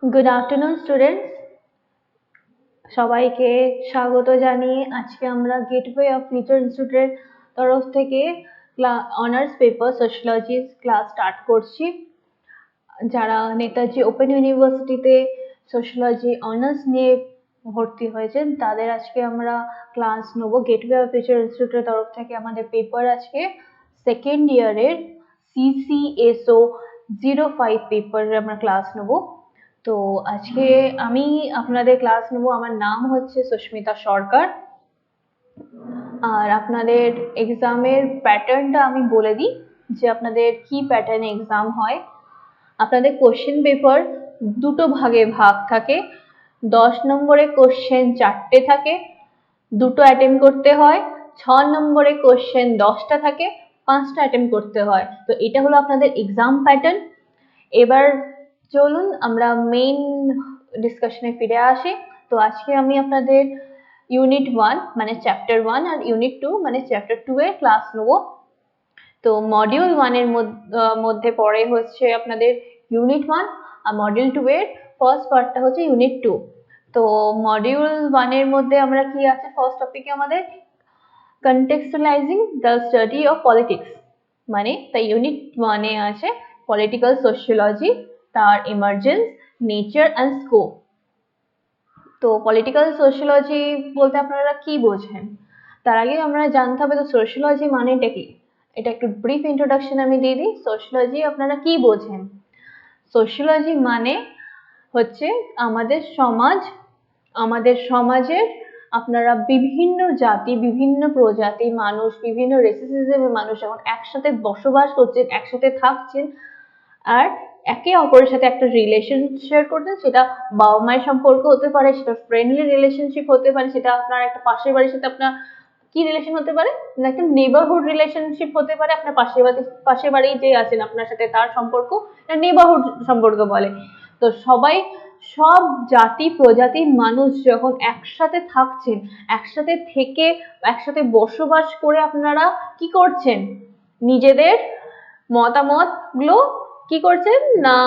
Good afternoon, students. সবাইকে স্বাগত জানিয়ে আজকে আমরা গেটওয়ে অফ ফিউচার ইনস্টিটিউটের তরফ থেকে honours paper sociology class start করছি। যারা নেতাজি ওপেন ইউনিভার্সিটিতে সোশিওলজি অনার্স নিয়ে ভর্তি হয়েছেন তাদের আজকে আমরা ক্লাস নেব। গেটওয়ে অফ ফিউচার ইনস্টিটিউটের তরফ থেকে আমাদের পেপার আজকে সেকেন্ড ইয়ারের CCSO 05 পেপারের আমরা ক্লাস নেব। তো আজকে আমি আপনাদের ক্লাস নেব। আমার নাম হচ্ছে সুস্মিতা সরকার। আর আপনাদের এক্সামের প্যাটার্নটা আমি বলে দিই যে আপনাদের কি প্যাটার্নে এক্সাম হয়। আপনাদের কোশ্চেন পেপার দুটো ভাগে ভাগ থাকে। 10 নম্বরের কোশ্চেন 4টে থাকে, দুটো অ্যাটেম্প করতে হয়। 6 নম্বরের কোশ্চেন 10টা থাকে, 5টা অ্যাটেম্প করতে হয়। তো এটা হলো আপনাদের এক্সাম প্যাটার্ন। এবার চলুন আমরা মেইন ডিসকাশনে ফিরে আসি। তো আজকে আমি আপনাদের ইউনিট 1 মানে চ্যাপ্টার 1 আর ইউনিট 2 মানে চ্যাপ্টার 2 এর ক্লাস নেব। তো মডিউল 1 এর মধ্যে পড়ে হচ্ছে আপনাদের ইউনিট 1 আর মডিউল 2 এর ফার্স্ট পার্টটা হচ্ছে ইউনিট 2। তো মডিউল 1 এর মধ্যে আমরা কি আছে, ফার্স্ট টপিকে আমাদের কনটেক্সচুয়ালাইজিং দ্য স্টাডি অফ পলিটিক্স, মানে তাই ইউনিট 1 এ আছে পলিটিক্যাল সোশিওলজি, তার ইমার্জেন্স, নেচার অ্যান্ড স্কোপ। তো পলিটিক্যাল সোশিওলজি বলতে আপনারা কি বোঝেন তার আগে আমরা জানতে হবে তো সোশিওলজি মানেটা কি। এটা একটু ব্রিফ ইন্ট্রোডাকশন আমি দিয়ে দিই। সোশিওলজি আপনারা কি বোঝেন? সোশিওলজি মানে হচ্ছে আমাদের সমাজ, আমাদের সমাজের আপনারা বিভিন্ন জাতি, বিভিন্ন প্রজাতি মানুষ, বিভিন্ন রেসিসিজমের মানুষ যখন একসাথে বসবাস করছেন, একসাথে থাকছেন আর একে অপরের সাথে একটা রিলেশন শেয়ার করছেন, সেটা বাবা মায়ের সম্পর্ক হতে পারে, সেটা ফ্রেন্ডলি রিলেশনশিপ হতে পারে, সেটা আপনার একটা পাশের বাড়ির সাথে আপনার কি রিলেশন হতে পারে না, একটা নেবারহুড রিলেশনশিপ হতে পারে। আপনার পাশের বাড়ি যে আছেন আপনার সাথে তার সম্পর্ক নেবারহুড সম্পর্ক বলে। তো সবাই, সব জাতি প্রজাতির মানুষ যখন একসাথে থাকছেন, একসাথে থেকে একসাথে বসবাস করে আপনারা কি করছেন, নিজেদের মতামতগুলো কি করছেন না,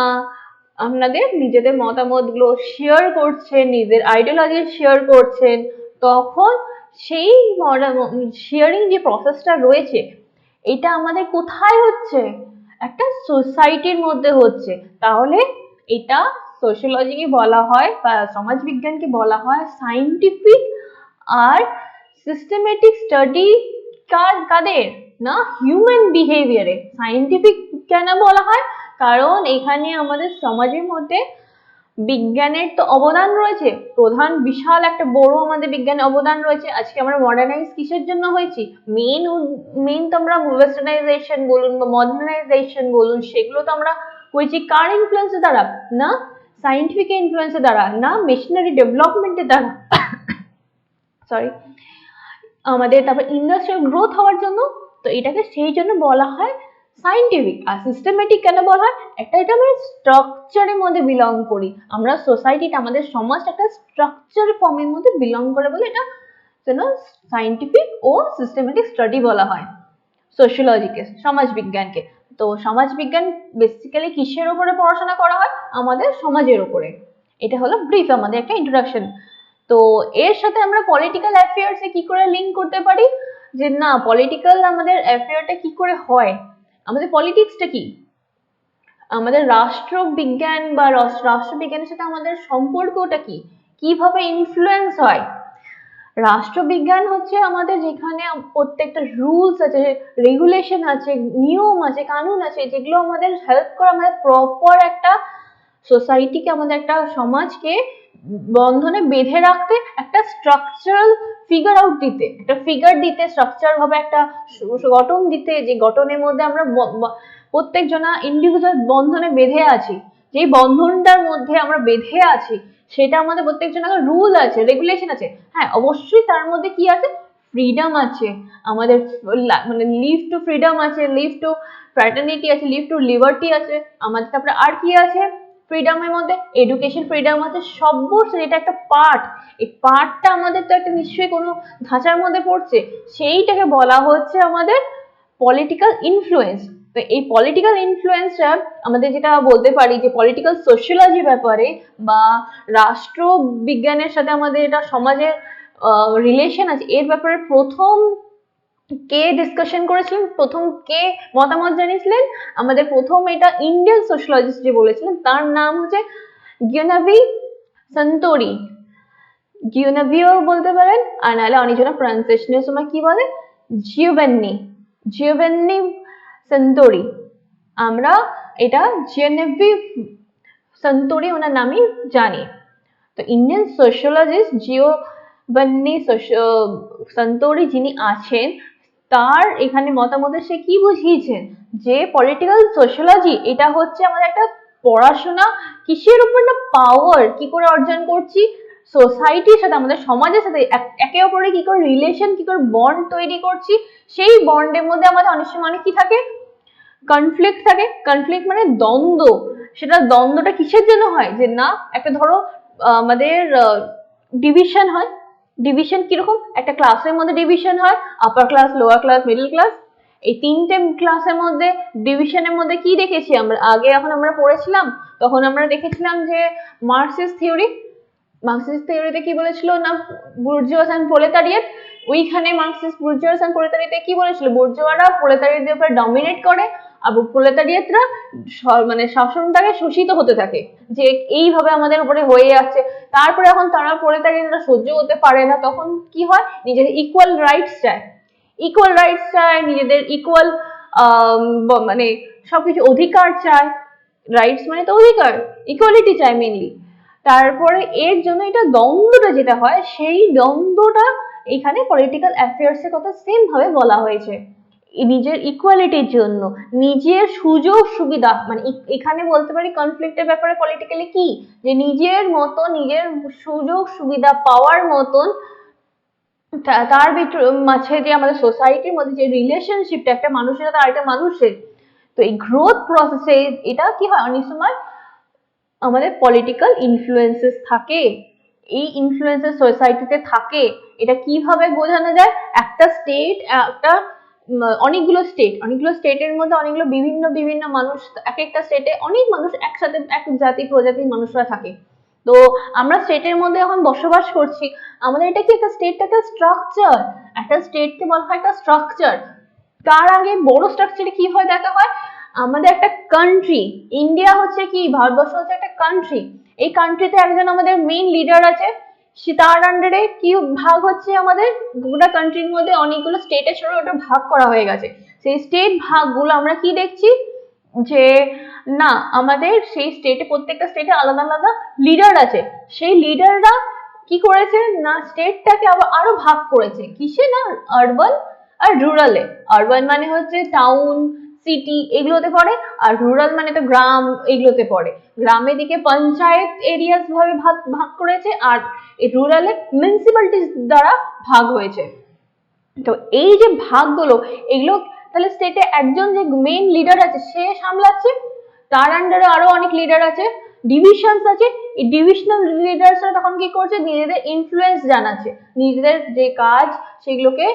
আপনাদের নিজেদের মতামতগুলো শেয়ার করছেন, নিজের আইডিওলজি শেয়ার করছেন, তখন সেই শেয়ারিং যে প্রসেসটা রয়েছে এটা আমাদের কোথায় হচ্ছে, একটা সোসাইটির মধ্যে হচ্ছে। তাহলে এটা সোশিওলজিকে বলা হয় বা সমাজবিজ্ঞানকে বলা হয় সায়েন্টিফিক আর সিস্টেমেটিক স্টাডি। কাদের না, হিউম্যান বিহেভিয়ারে। সায়েন্টিফিক কেন বলা হয়? কারণ এখানে আমাদের সমাজের মধ্যে বিজ্ঞানের তো অবদান রয়েছে, প্রধান বিশাল একটা বড় আমাদের বিজ্ঞানের অবদান রয়েছে। আজকে আমরা মডার্নাইজ কিসের জন্য হয়েছি? মেইন তো আমরা ওয়েস্টার্নাইজেশন বলুন বা মডার্নাইজেশন বলুন, সেগুলো তো আমরা হয়েছি কার ইনফ্লুয়েন্সের দ্বারা? না সায়েন্টিফিক ইনফ্লুয়েন্সের দ্বারা, না মেশিনারি ডেভেলপমেন্টের দ্বারা, সরি, আমাদের তারপর ইন্ডাস্ট্রিয়াল গ্রোথ হওয়ার জন্য। তো এটাকে সেই জন্য বলা হয় সায়েন্টিফিক। আর সিস্টেমেটিক কেন বলা হয়? এটা আমরা স্ট্রাকচারের মধ্যে বিলং করি, আমরা সোসাইটিটা, আমাদের সমাজটা একটা স্ট্রাকচার ফর্মের মধ্যে বিলং করে বলে এটা যেন সায়েন্টিফিক ও সিস্টেমেটিক স্টাডি বলা হয় সোশিওলজিকে, সমাজবিজ্ঞানকে। তো সমাজবিজ্ঞান বেসিক্যালি কিসের উপরে পড়াশোনা করা হয়? আমাদের সমাজের উপরে। এটা হলো ব্রিফ আমাদের একটা ইন্ট্রোডাকশন। তো এর সাথে আমরা পলিটিক্যাল অ্যাফেয়ার্সে কি করে লিঙ্ক করতে পারি যে না, পলিটিক্যাল আমাদের অ্যাফেয়ারটা কি করে হয়, আমাদের পলিটিক্সটা কি, আমাদের রাষ্ট্রবিজ্ঞান বা রাষ্ট্রবিজ্ঞানের সাথে আমাদের সম্পর্কটা কি, কিভাবে ইনফ্লুয়েন্স হয়। রাষ্ট্রবিজ্ঞান হচ্ছে আমাদের যেখানে প্রত্যেকটা রুলস আছে, রেগুলেশন আছে, নিয়ম আছে, কানুন আছে, যেগুলো আমাদের হেল্প করে আমাদের প্রপার একটা সোসাইটিকে, আমাদের একটা সমাজকে বন্ধনে বেঁধে রাখতে, একটা স্ট্রাকচারাল ফিগার আউট দিতে, একটা ফিগার দিতে, স্ট্রাকচার ভাবে একটা গঠন দিতে, যে গঠনের মধ্যে আমরা প্রত্যেকজনা ইন্ডিভিজুয়াল বন্ধনে বেঁধে আছি, যে বন্ধনটার মধ্যে আমরা বেঁধে আছি সেটা আমাদের প্রত্যেকজনের রুল আছে, রেগুলেশন আছে। হ্যাঁ অবশ্যই তার মধ্যে কি আছে, ফ্রিডম আছে, আমাদের মানে লিভ টু ফ্রিডম আছে, লিভ টু ফ্র্যাটার্নিটি আছে, লিভ টু লিবার্টি আছে আমাদের। তারপরে আর কি আছে ফ্রিডমের মধ্যে? এডুকেশন ফ্রিডম আছে, সব এটা একটা পার্ট। এই পার্টটা আমাদের তো একটা নিশ্চয়ই কোনো ধাঁচার মধ্যে পড়ছে, সেইটাকে বলা হচ্ছে আমাদের পলিটিক্যাল ইনফ্লুয়েন্স। তো এই পলিটিক্যাল ইনফ্লুয়েন্সটা আমাদের যেটা বলতে পারি যে পলিটিক্যাল সোশিয়োলজি ব্যাপারে বা রাষ্ট্রবিজ্ঞানের সাথে আমাদের এটা সমাজের রিলেশন আছে এর ব্যাপারে প্রথম কে ডিসকাশন করেছিলেন, প্রথম কে মতামত জানিয়েছিলেন, আমাদের প্রথম এটা ইন্ডিয়ান সোশিয়োলজিস্ট যে বলেছিলেন তার নাম হচ্ছে গিওনাভি সন্তোরি। গিওনাভিও বলতে পারেন, আর নাহলে অনেকজন প্রনাউন্সিয়েশনের সময় কি বলে জিওভেন্নি সন্তোরি। আমরা এটা জিওনেভি সন্তোরি ওনার নামই জানি। তো ইন্ডিয়ান সোশিয়োলজিস্ট জিওভেন্নি সন্তোরি যিনি আছেন তার এখানে মতামতে সে কি বুঝিয়েছেন যে পলিটিক্যাল সোশিয়োলজি এটা হচ্ছে আমাদের একটা পড়াশোনা কিসের উপর না পাওয়ার কি করে অর্জন করছি, সোসাইটির সাথে আমাদের সমাজের সাথে একে অপরের কি করে রিলেশন কি করে বন্ড তৈরি করছি, সেই বন্ডের মধ্যে আমাদের অনেক সময় অনেক কি থাকে কনফ্লিক্ট থাকে। কনফ্লিক্ট মানে দ্বন্দ্ব। সেটা দ্বন্দ্বটা কিসের জন্য হয় যে না একটা ধরো আমাদের ডিভিশন হয়। ডিভিশন কিরকম, একটা ক্লাসের মধ্যে ডিভিশন হয়, upper class, lower class, middle class. এই তিনটে ক্লাসের মধ্যে ডিভিশনের মধ্যে কি দেখেছি আমরা আগে, এখন আমরা পড়েছিলাম, তখন আমরা দেখেছিলাম যে মার্কসিস্ট থিওরি। মার্কসিস্ট থিওরিতে কি বলেছিল না বুর্জোয়াস এন্ড প্রোলেতারিয়েট। ওইখানে মার্কসিস্ট বুর্জোয়াস এন্ড প্রোলেতারিয়েটে কি বলেছিল, বুর্জোয়ারা প্রোলেতারিয়েটদের উপর ডমিনেট করে আর প্রোলেতারিয়েটরা মানে শাসনটাকে শোষিত হতে থাকে, যে এইভাবে আমাদের উপরে হয়ে যাচ্ছে। তারপরে এখন তারা প্রোলেতারিয়েটরা সহ্য করতে পারে না, তখন কি হয় নিজেদের ইকুয়াল রাইটস চায়, ইকুয়াল রাইটস চায়, নিজেদের ইকুয়াল মানে সবকিছু অধিকার চায়। রাইটস মানে তো অধিকার, ইকুয়ালিটি চায় মেনলি। তারপরে এর জন্য এটা দ্বন্দ্বটা যেটা হয় সেই দ্বন্দ্বটা এখানে পলিটিক্যাল অ্যাফেয়ার্সের কথা সেম ভাবে বলা হয়েছে। নিজের ইকুয়ালিটির জন্য, নিজের সুযোগ সুবিধা, মানে এখানে বলতে পারি কনফ্লিক্টের ব্যাপারে পলিটিক্যালি কি যে নিজের মতো নিজের সুযোগ সুবিধা পাওয়ার মতন তার মাঝে যে আমাদের সোসাইটির মধ্যে যে রিলেশনশিপটা একটা মানুষের সাথে আরেকটা মানুষের, তো এই গ্রোথ প্রসেসে এটা কি হয় অনেক সময় আমাদের পলিটিক্যাল ইনফ্লুয়েন্সেস থাকে। এই ইনফ্লুয়েন্সেস সোসাইটিতে থাকে। এটা কিভাবে বোঝানো যায়, একটা স্টেট একটা অনেকগুলো স্টেটের মধ্যে অনেকগুলো বিভিন্ন বিভিন্ন মানুষ, এক একটা স্টেটে অনেক মানুষ একসাথে এক জাতি প্রজাতির মানুষরা থাকে। তো আমরা স্টেটের মধ্যে এখন বসবাস করছি, আমাদের এটা কি একটা স্টেট, একটা স্ট্রাকচার, একটা স্টেটকে বলা হয় একটা স্ট্রাকচার। তার আগে বড় স্ট্রাকচারে কি হয় দেখা হয় আমাদের একটা কান্ট্রি, ইন্ডিয়া হচ্ছে কি ভারতবর্ষ হচ্ছে একটা কান্ট্রি। এই কান্ট্রিতে একজন আমাদের মেইন লিডার আছে, সে তার আন্ডারে কি ভাগ হচ্ছে আমাদের গোটা কান্ট্রির মধ্যে অনেকগুলো স্টেটে ছোট ওটা ভাগ করা হয়ে গেছে। সেই স্টেট ভাগগুলো আমরা কি দেখছি যে না আমাদের সেই স্টেটে প্রত্যেকটা স্টেটে আলাদা আলাদা লিডার আছে। সেই লিডাররা কি করেছে না স্টেটটাকে আবার আরো ভাগ করেছে কিসে না আরবান আর রুরালে। আরবান মানে হচ্ছে টাউন সিটি এগুলোতে পড়ে, আর রুরাল মানে তো গ্রাম এগুলোতে পড়ে। গ্রামের দিকে পঞ্চায়েত এরিয়াস ভাবে ভাগ করেছে, আর এই রুরালে মিউনিসিপ্যালিটিস দ্বারা ভাগ হয়েছে। তো এই যে ভাগগুলো এগুলো তাহলে স্টেটে একজন যে মেইন লিডার আছে সে সামলাচ্ছে, তার আন্ডারে আরো অনেক লিডার আছে, ডিভিশনস আছে। এই ডিভিশনাল লিডার্সরা তখন কি করছে নিজেদের ইনফ্লুয়েন্স জানাচ্ছে, নিজেদের যে কাজ সেগুলোকে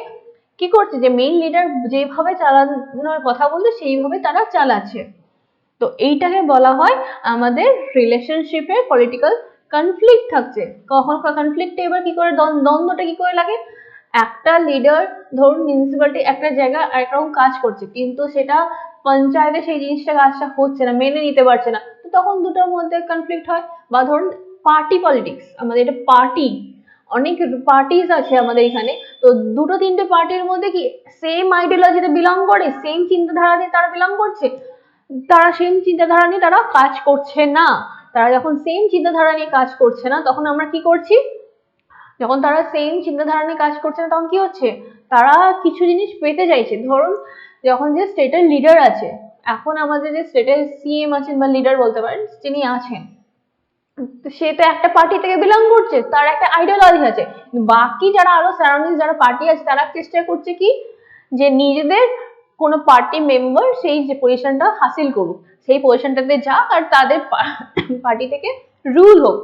কি করছে যে মেইন লিডার যেভাবে চালানোর কথা বলছে সেইভাবে তারা চালাচ্ছে। তো এইটাকে বলা হয় আমাদের রিলেশনশিপে পলিটিক্যাল কনফ্লিক্ট থাকছে। কখন কনফ্লিক্টে এবার কি করে দ্বন্দ্বটা কি করে লাগে, একটা লিডার ধরুন মিউনিসিপ্যালিটি একটা জায়গায় একরকম কাজ করছে কিন্তু সেটা পঞ্চায়েতে সেই জিনিসটা কাজটা হচ্ছে না, মেনে নিতে পারছে না, তো তখন দুটোর মধ্যে কনফ্লিক্ট হয়। বা ধরুন পার্টি পলিটিক্স, আমাদের এটা পার্টি, অনেক পার্টিস আছে আমাদের এখানে, তো দুটো তিনটে পার্টির মধ্যে কি সেম আইডিওলজিতে বিলং করে, সেম চিন্তাধারা নিয়ে তারা বিলং করছে, তারা সেম চিন্তাধারা নিয়ে তারা কাজ করছে না। তারা যখন সেম চিন্তাধারা নিয়ে কাজ করছে না তখন আমরা কি করছি, যখন তারা সেম চিন্তাধারা নিয়ে কাজ করছে না তখন কি হচ্ছে তারা কিছু জিনিস পেতে চাইছে। ধরুন যখন যে স্টেটের লিডার আছে, এখন আমাদের যে স্টেটের সিএম আছেন বা লিডার বলতে পারেন যিনি আছেন, সে তো একটা পার্টি থেকে বিলং করছে, তার একটা আইডিওলজি আছে। বাকি যারা আরো সারাউন্ডিং যারা পার্টি আছে তারা চেষ্টা করছে কি যে নিজেদের কোনো পার্টি মেম্বার সেই যে পজিশনটা হাসিল করুক, সেই পজিশনটাতে যাক আর তাদের পার্টি থেকে রুল হোক।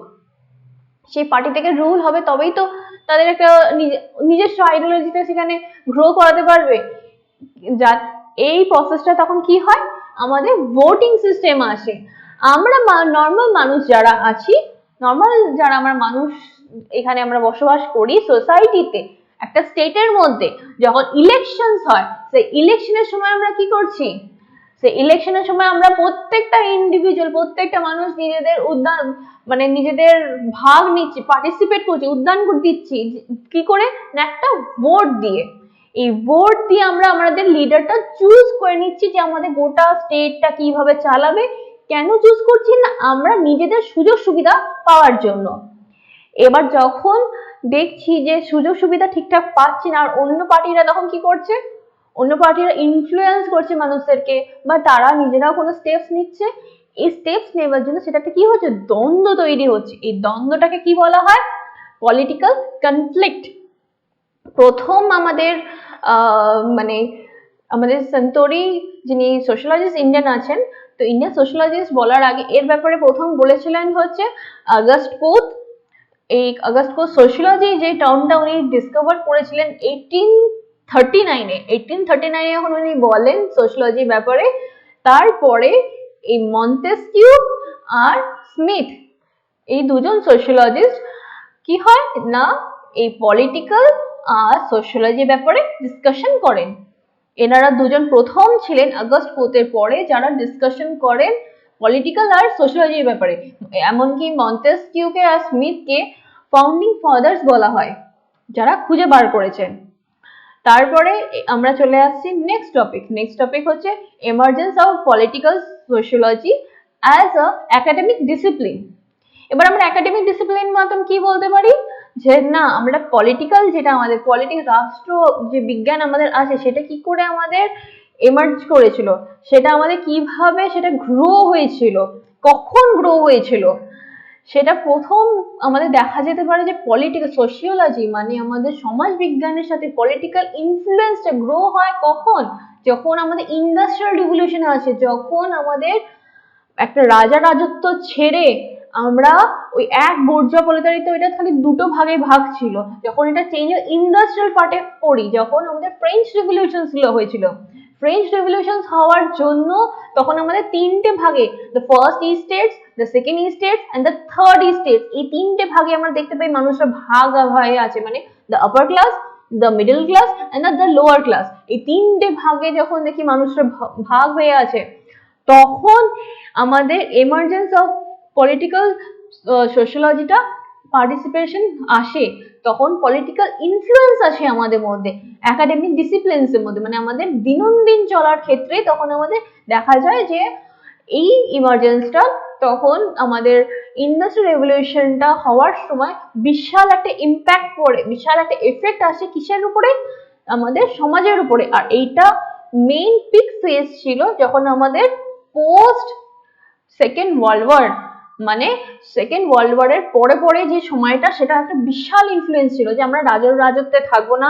সেই পার্টি থেকে রুল হবে তবেই তো তাদের একটা নিজস্ব আইডিওলজিটা সেখানে গ্রো করাতে পারবে। এই প্রসেসটা তখন কি হয়, আমাদের ভোটিং সিস্টেম আসে। আমরা নর্মাল মানুষ যারা আছি, নর্মাল যারা আমরা মানুষ এখানে আমরা বসবাস করি সোসাইটিতে, একটা স্টেটের মধ্যে যখন ইলেকশনস হয়, সেই ইলেকশনের সময় আমরা কি করছি, সেই ইলেকশনের সময় আমরা প্রত্যেকটা ইন্ডিভিজুয়াল, প্রত্যেকটা মানুষ নিজেদের উদ্যান মানে নিজেদের ভাগ নিচ্ছি, পার্টিসিপেট করছি, উদ্যান দিচ্ছি কি করে না, একটা ভোট দিয়ে। এই ভোট দিয়ে আমরা আমাদের লিডারটা চুজ করে নিচ্ছি যে আমাদের গোটা স্টেটটা কিভাবে চালাবে। কেন চুজ করছি না, আমরা নিজেদের সুযোগ সুবিধা পাওয়ার জন্য। এবার যখন দেখছি যে সুযোগ সুবিধা ঠিকঠাক পাচ্ছি না, আর অন্য পার্টিরা তখন কি করছে, অন্য পার্টিরা ইনফ্লুয়েন্স করছে মানুষদেরকে, বা তারা নিজেরাও কোনো স্টেপস নিচ্ছে, এই স্টেপস নেওয়ার জন্য সেটাতে কি হচ্ছে, দ্বন্দ্ব তৈরি হচ্ছে। এই দ্বন্দ্বটাকে কি বলা হয়, পলিটিক্যাল কনফ্লিক্ট। প্রথম আমাদের মানে আমাদের সন্তোরি যিনি সোশ্যালজিস্ট ইন্ডিয়ান আছেন, তো ইন্ডিয়ান সোশ্যালজিস্ট বলার আগে এর ব্যাপারে প্রথম বলেছিলেন হচ্ছে আগস্ট কোথ। এই আগস্ট কোথ সোশ্যালজি যে টার্মটা উনি ডিসকভার করেছিলেন 1839-এ এখন উনি বলেন সোশ্যালজির ব্যাপারে। তারপরে এই মন্তেস্কিউ আর স্মিথ, এই দুজন সোশ্যালজিস্ট কি হয় না, এই পলিটিক্যাল আর সোশ্যালজির ব্যাপারে ডিসকাশন করেন। এনারা দুজন প্রথম ছিলেন আগস্ট কোথের পরে যারা ডিসকাশন করেন পলিটিক্যাল আর সোশ্যালজির ব্যাপারে। এমনকি মন্তেস্কিউকে আর স্মিথকে ফাউন্ডিং ফাদার্স বলা হয়, যারা খুঁজে বার করেছেন। তারপরে আমরা চলে আসছি নেক্সট টপিক হচ্ছে emergence of political sociology as a academic discipline. এবার আমরা একাডেমিক ডিসিপ্লিন মতন কি বলতে পারি, যে না আমরা পলিটিক্যাল, যেটা আমাদের পলিটিক্স রাষ্ট্র যে বিজ্ঞান আমাদের আছে, সেটা কি করে আমাদের এমার্জ করেছিল, সেটা আমাদের কিভাবে সেটা গ্রো হয়েছিল, কখন গ্রো হয়েছিল, সেটা প্রথম আমাদের দেখা যেতে পারে যে পলিটিক্যাল সোশিওলজি মানে আমাদের সমাজ বিজ্ঞানের সাথে পলিটিক্যাল ইনফ্লুয়েন্সটা গ্রো হয় কখন, যখন আমাদের ইন্ডাস্ট্রিয়াল রিভলিউশন আসে, যখন আমাদের একটা রাজা রাজত্ব ছেড়ে আমরা ওই এক বর্জ্য প্রলেতারিত্ব, এটা খালি দুটো ভাগে ভাগ ছিল, যখন এটা চেঞ্জ ইন্ডাস্ট্রিয়াল পার্টে পড়ি, যখন আমাদের ফ্রেঞ্চ রেভলিউশন হয়েছিল। ফ্রেঞ্চ রেভলিউশন হওয়ার জন্য তখন আমাদের তিনটে ভাগে, the first states, the second states and the third states, এই তিনটে ভাগে আমরা দেখতে পাই মানুষরা ভাগ হয়ে আছে, মানে the upper class, the middle class and the lower class. এই তিনটে ভাগে যখন দেখি মানুষরা ভাগ হয়ে আছে, তখন আমাদের এমার্জেন্স অফ পলিটিক্যাল সোশ্যালজিটা পার্টিসিপেশন আসে, তখন পলিটিক্যাল ইনফ্লুয়েন্স আসে আমাদের মধ্যে, একাডেমিক ডিসিপ্লিনসের মধ্যে, মানে আমাদের দিনন্দিন চলার ক্ষেত্রে তখন আমাদের দেখা যায় যে এই ইমার্জেন্সটা, তখন আমাদের ইন্ডাস্ট্রিয়াল রেভলিউশনটা হওয়ার সময় বিশাল একটা ইম্প্যাক্ট পড়ে, বিশাল একটা এফেক্ট আসে কিসের উপরে, আমাদের সমাজের উপরে। আর এইটা মেইন পিক ফেজ ছিল যখন আমাদের পোস্ট সেকেন্ড ওয়ার্ল্ড ওয়ার, মানে সেকেন্ড ওয়ার্ল্ড ওয়ারের পরে পরে যে সময়টা, সেটা একটা বিশাল ইনফ্লুয়েন্স ছিল যে আমরা রাজত্বে থাকবো না,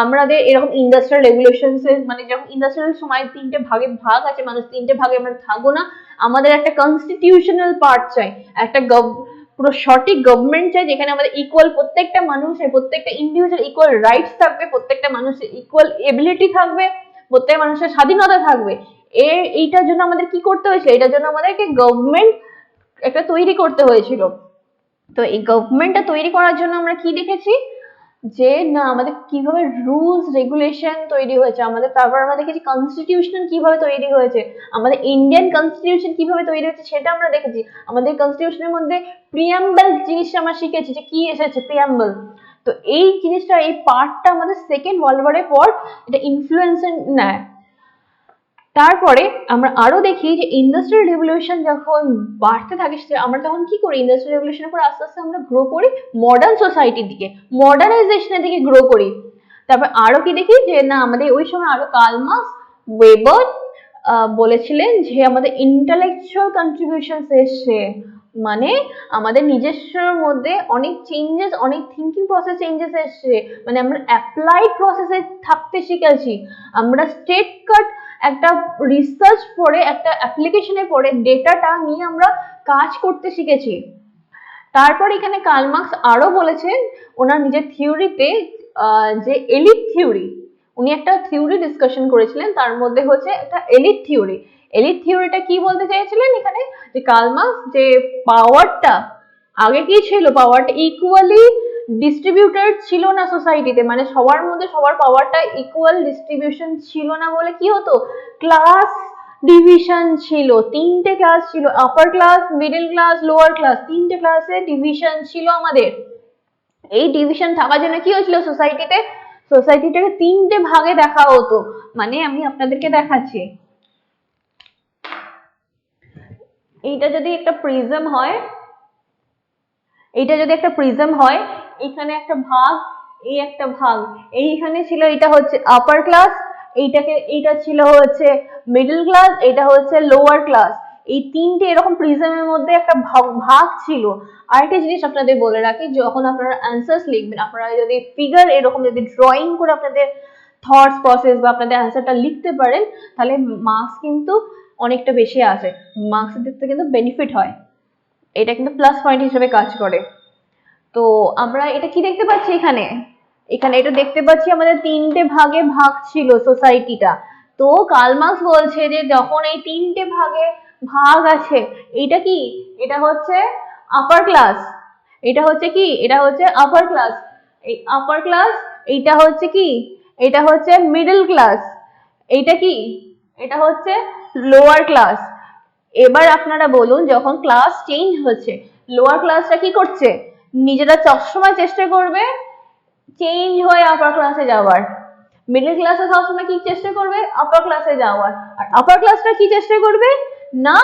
আমাদের এরকম ইন্ডাস্ট্রিয়াল রেগুলেশন, মানে যখন ইন্ডাস্ট্রিয়াল সময় তিনটে ভাগে ভাগ আছে মানুষ, তিনটে ভাগে আমরা থাকবো না, আমাদের একটা কনস্টিটিউশনাল পার্ট চাই, একটা পুরো সঠিক গভর্নমেন্ট চাই, যেখানে আমাদের ইকুয়াল প্রত্যেকটা মানুষের, প্রত্যেকটা ইন্ডিভিজুয়াল ইকুয়াল রাইটস থাকবে, প্রত্যেকটা মানুষের ইকুয়াল এবিলিটি থাকবে, প্রত্যেক মানুষের স্বাধীনতা থাকবে। এইটার জন্য আমাদের কি করতে হয়েছিল, এটার জন্য আমাদেরকে গভর্নমেন্ট একটা তৈরি করতে হয়েছিল। তো এই গভর্নমেন্টটা তৈরি করার জন্য আমরা কি দেখেছি, যে না আমাদের কিভাবে রুলস রেগুলেশন তৈরি হয়েছে আমাদের, তারপর আমরা দেখেছি কনস্টিটিউশন কিভাবে তৈরি হয়েছে, আমাদের ইন্ডিয়ান কনস্টিটিউশন কিভাবে তৈরি হয়েছে সেটা আমরা দেখেছি। আমাদের কনস্টিটিউশনের মধ্যে প্রিয়াম্বল জিনিসটা আমরা শিখেছি, যে কি এসেছে প্রিয়াম্বল। তো এই জিনিসটা, এই পার্টটা আমাদের সেকেন্ড ওয়ার্ল্ড ওয়ারের পর এটা ইনফ্লুয়েন্স নেয়। তারপরে আমরা আরো দেখি যে ইন্ডাস্ট্রিয়াল রেভলিউশন যখন বাড়তে থাকে, আমরা তখন কি করি, ইন্ডাস্ট্রিয়াল রেভলিউশনের পর আস্তে আস্তে আমরা গ্রো করি মডার্ন সোসাইটির দিকে, মডার্নাইজেশনের দিকে গ্রো করি। তারপর আরো কি দেখি যে না আমাদের ওই সময় আরো কার্ল মার্কস, ওয়েবার বলেছিলেন যে আমাদের ইন্টেলেকচুয়াল কন্ট্রিবিউশন এসছে, মানে আমাদের নিজস্বর মধ্যে অনেক চেঞ্জেস, অনেক থিঙ্কিং প্রসেস চেঞ্জেস এসছে, মানে আমরা অ্যাপ্লাইড প্রসেসে থাকতে শিখেছি, আমরা স্টেট কাট একটা রিসার্চ পড়ে, একটা অ্যাপ্লিকেশনে পড়ে ডেটাটা নিয়ে আমরা কাজ করতে শিখেছি। তারপর এখানে কার্ল মার্কস আরো বলেছেন ওনার নিজের থিওরিতে, যে এলিট থিওরি, উনি একটা থিওরি ডিসকাশন করেছিলেন, তার মধ্যে হচ্ছে একটা এলিট থিওরি। এলিট থিওরিটা কি বলতে চেয়েছিলেন এখানে, যে কার্ল মার্কস যে পাওয়ারটা আগে কি ছিল, পাওয়ারটা ইকুয়ালি ডিস্ট্রিবিউটেড ছিল না সোসাইটিতে, মানে সবার মধ্যে সবার পাওয়ারটা ইকুয়াল ডিস্ট্রিবিউশন ছিল না বলে কি হতো, ক্লাস ডিভিশন ছিল, তিনটে ক্লাস ছিল, upper class, middle class, lower class, তিনটে ক্লাসে ডিভিশন ছিল আমাদের। এই ডিভিশন থাকার জন্য কি হয়েছিল সোসাইটিতে, সোসাইটিটাকে তিনটে ভাগে দেখা হতো। মানে আমি আপনাদেরকে দেখাচ্ছি, এইটা যদি একটা প্রিজম হয়, এইটা যদি একটা প্রিজম হয়, এখানে একটা ভাগ, এই একটা ভাগ, এইখানে ছিল এটা হচ্ছে আপার ক্লাস, এইটা ছিল হচ্ছে মিডল ক্লাস, এটা হচ্ছে লোয়ার ক্লাস। এই তিনটে এরকম প্রিজমের মধ্যে একটা ভাগ ছিল। আরেকটা জিনিস আপনাদের বলে রাখি, যখন আপনারা অ্যান্সার্স লিখবেন, আপনারা যদি ফিগার এরকম যদি ড্রয়িং করে আপনাদের থটস প্রসেস বা আপনাদের অ্যান্সারটা লিখতে পারেন, তাহলে মার্কস কিন্তু অনেকটা বেশি আসে, মার্কসের দিক থেকে কিন্তু বেনিফিট হয়, এটা কিন্তু প্লাস পয়েন্ট হিসেবে কাজ করে। তো আমরা এটা কি দেখতে পাচ্ছি এখানে, এখানে এটা দেখতে পাচ্ছি আমাদের তিনটে ভাগে ভাগ ছিল সোসাইটিটা। তো কার্ল মার্কস বলছে যে যখন এই তিনটে ভাগে ভাগ আছে, এটা কি, এটা হচ্ছে আপার ক্লাস, এটা হচ্ছে কি, এটা হচ্ছে আপার ক্লাস, এই আপার ক্লাস, এইটা হচ্ছে কি, এটা হচ্ছে মিডল ক্লাস, এইটা কি, এটা হচ্ছে লোয়ার ক্লাস। এবার আপনারা বলুন, যখন ক্লাস চেঞ্জ হচ্ছে, লোয়ার ক্লাসটা কি করছে, নিজেরা সবসময় চেষ্টা করবে চেঞ্জ হয়ে আপার ক্লাসে যাওয়ার, মিডল ক্লাসে সবসময় কি চেষ্টা করবে, আপার ক্লাসে যাওয়ার, আর আপার ক্লাসটা কি চেষ্টা করবে না,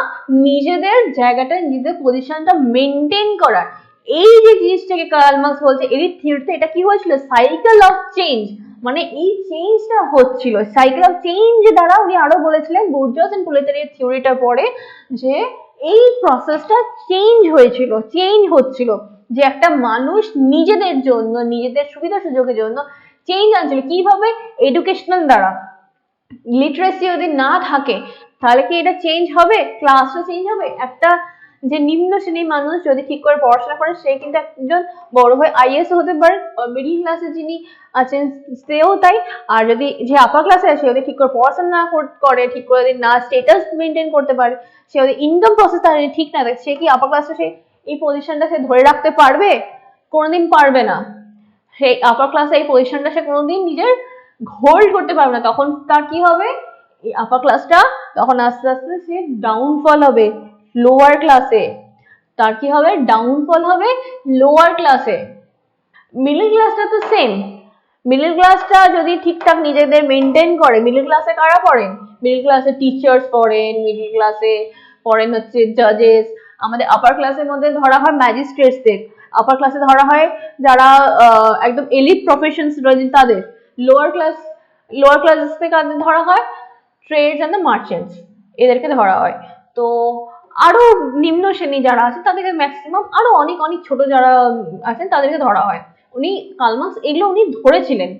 নিজেদের জায়গাটা, নিজেদের পজিশনটা মেনটেন করার। এই যে জিনিসটাকে কার্ল মার্কস বলছে এলিট থিওরিতে, এটা কি হয়েছিল, সাইকেল অফ চেঞ্জ, মানে এই চেঞ্জটা হচ্ছিল, সাইকেল অফ চেঞ্জ দ্বারা উনি আরো বলেছিলেন বুর্জোয়াস এন্ড প্রলেটারিয়েট থিওরিটা পড়ে, যে এই প্রসেসটা চেঞ্জ হয়েছিল, চেঞ্জ হচ্ছিল, যে একটা মানুষ নিজেদের জন্য, নিজেদের সুবিধা সুযোগের জন্য চেঞ্জ আনছিল, কিভাবে, এডুকেশনাল দ্বারা। লিটারেসি যদি না থাকে তাহলে কি এটা চেঞ্জ হবে, ক্লাসটা চেঞ্জ হবে, একটা যে নিম্ন শ্রেণীর মানুষ যদি ঠিক করে পড়াশোনা করে, সে কিন্তু একজন বড় হয়ে আইএস হতে পারে, মিডল ক্লাসে যিনি আছেন সেও তাই, আর যদি যে আপার ক্লাসে আছে যদি ঠিক করে পড়াশোনা না করে, ঠিক করে যদি না স্টেটাস মেনটেন করতে পারে, সে যদি ইনকাম প্রসেস তার ঠিক না থাকে, সে কি আপার ক্লাসে সে এই পজিশনটা সে ধরে রাখতে পারবে, কোনোদিন পারবে না। সেই আপার ক্লাসে এই পজিশনটা সে কোনোদিন নিজের হোল্ড করতে পারবে না, তখন তার কি হবে, এই আপার ক্লাসটা তখন আস্তে আস্তে সে ডাউনফল হবে লোয়ার ক্লাসে, তার কি হবে, ডাউনফল হবে লোয়ার ক্লাসে। মিডল ক্লাসটা তো সেম, মিডল ক্লাসটা যদি ঠিকঠাক নিজেদের মেনটেন করে, মিডল ক্লাসে কারা পড়েন, মিডল ক্লাসে টিচার্স পড়েন, মিডল ক্লাসে পড়েন হচ্ছে জাজেস, আমাদের আপার ক্লাসের মধ্যে ধরা হয় ম্যাজিস্ট্রেটসদের, আপার ক্লাসে ধরা হয় যারা একদম এলিট প্রফেশনস রয়েছেন তাদের, লোয়ার ক্লাস থেকে ধরা হয় ট্রেডস এন্ড দ্য মার্চেন্টস, এদেরকে ধরা হয়। তো আরো নিম্ন শ্রেণী যারা আছে তাদেরকে ম্যাক্সিমাম, আরো অনেক অনেক ছোট যারা আছেন তাদেরকে ধরা হয়। উনি কার্ল মার্কস এগুলো উনি ধরেছিলেন।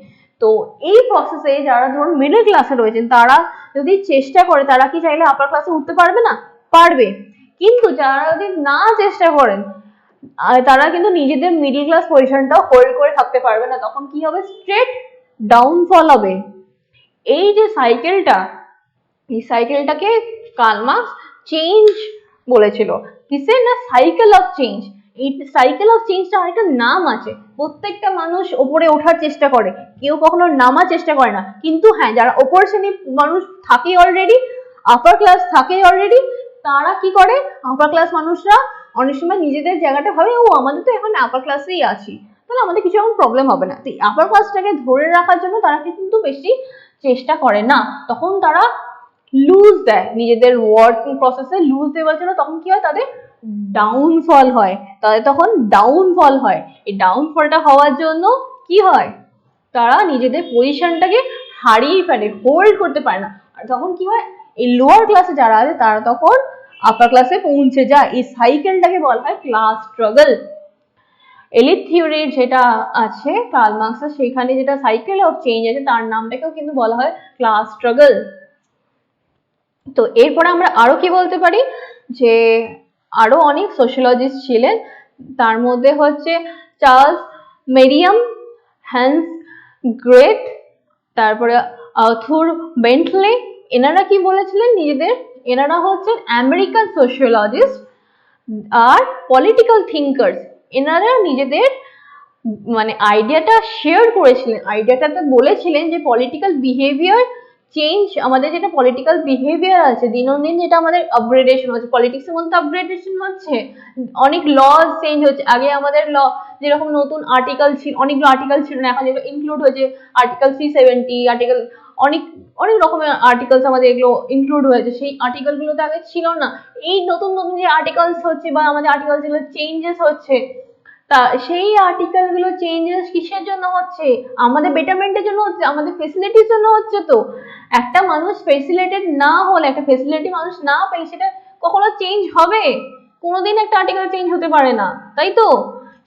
তো এই প্রসেসে যারা ধরুন মিডল ক্লাসে রয়েছেন, তারা যদি চেষ্টা করে, তারা কি চাইলে আপার ক্লাসে উঠতে পারবে না, পারবে, কিন্তু যারা যদি না চেষ্টা করেন, তারা কিন্তু নিজেদের মিডল ক্লাস পজিশনটাও হোল্ড করে থাকতে পারবে না, তখন কি হবে, স্ট্রেট ডাউনফল হবে। এই যে সাইকেলটা, এই সাইকেলটাকে কার্ল মার্কস চেঞ্জ বলেছিল, কিসের না, সাইকেল অফ চেঞ্জ। এই সাইকেল অফ চেঞ্জটা আরেকটা নাম আছে, প্রত্যেকটা মানুষ ওপরে ওঠার চেষ্টা করে, কেউ কখনো নামার চেষ্টা করে না, কিন্তু হ্যাঁ যারা ওপর শ্রেণীর মানুষ থাকে অলরেডি, আপার ক্লাস থাকে অলরেডি, তারা কি করে, আপার ক্লাস মানুষরা অনেক সময় নিজেদের জায়গাটা ভাবে, ও আমাদের তো এখন আপার ক্লাসেই আছি, তাহলে আমাদের কিছু এখন প্রবলেম হবে না, তো আপার ক্লাসটাকে ধরে রাখার জন্য তারা কিন্তু বেশি চেষ্টা করে না, তখন তারা লুজ দেয়, নিজেদের ওয়ার্কিং প্রসেসে লুজ দেওয়ার জন্য, তখন কি হয়, তাদের ডাউনফল হয়, তাদের তখন ডাউনফল হয়। এই ডাউনফলটা হওয়ার জন্য কি হয়, তারা নিজেদের পজিশনটাকে হারিয়ে ফেলে, হোল্ড করতে পারে না, আর তখন কি হয়, এই লোয়ার ক্লাসে যারা আছে তারা তখন আপার ক্লাসে পৌঁছে যায়, এই সাইকেলটাকে বলা হয় ক্লাস স্ট্রাগল। এলিট থিওরি যেটা আছে কার্ল মার্কসের, সেখানে যেটা সাইকেল অফ চেঞ্জ আছে, তার নামটাকেও কিন্তু বলা হয় ক্লাস স্ট্রাগল। তো এরপরে আমরা আরো কি বলতে পারি, যে আরো অনেক সোশিয়োলজিস্ট ছিলেন, তার মধ্যে হচ্ছে চার্লস মেরিয়াম, হ্যান্স গ্রেট, তারপরে আর্থুর বেন্টলে, এনারা কি বলেছিলেন নিজেদের, এনারা হচ্ছেন আমেরিকান সোশিওলজিস্ট আর পলিটিক্যাল থিঙ্কার্স। এনারা নিজেদের মানে আইডিয়াটা শেয়ার করেছিলেন, আইডিয়াটাতে বলেছিলেন যে পলিটিক্যাল বিহেভিয়ার চেঞ্জ, আমাদের যেটা পলিটিক্যাল বিহেভিয়ার আছে দিনদিন যেটা আমাদের আপগ্রেডেশন হচ্ছে, পলিটিক্সের মধ্যে আপগ্রেডেশন হচ্ছে, অনেক লজ চেঞ্জ হচ্ছে। আগে আমাদের ল যেরকম নতুন আর্টিকেল ছিল, অনেকগুলো আর্টিকেল ছিল না, এখন যেগুলো ইনক্লুড হয়েছে আর্টিকেল 370, আর্টিকেল অনেক অনেক রকমের আর্টিকেলস আমাদের এগুলো ইনক্লুড হয়েছে, সেই আর্টিকেলগুলো তো আগে ছিল না। এই নতুন নতুন যে আর্টিকেলস হচ্ছে বা আমাদের আর্টিকেলস যেগুলো চেঞ্জেস হচ্ছে, তা সেই আর্টিকেল গুলো চেঞ্জেস কিসের জন্য হচ্ছে, আমাদের বেটারমেন্টের জন্য হচ্ছে, আমাদের ফেসিলিটির জন্য হচ্ছে। তো একটা মানুষ ফেসিলিটেড না হলে, একটা ফেসিলিটি মানুষ না পেলে সেটা কখনো চেঞ্জ হবে? কোনোদিন একটা আর্টিকেল চেঞ্জ হতে পারে না, তাই তো?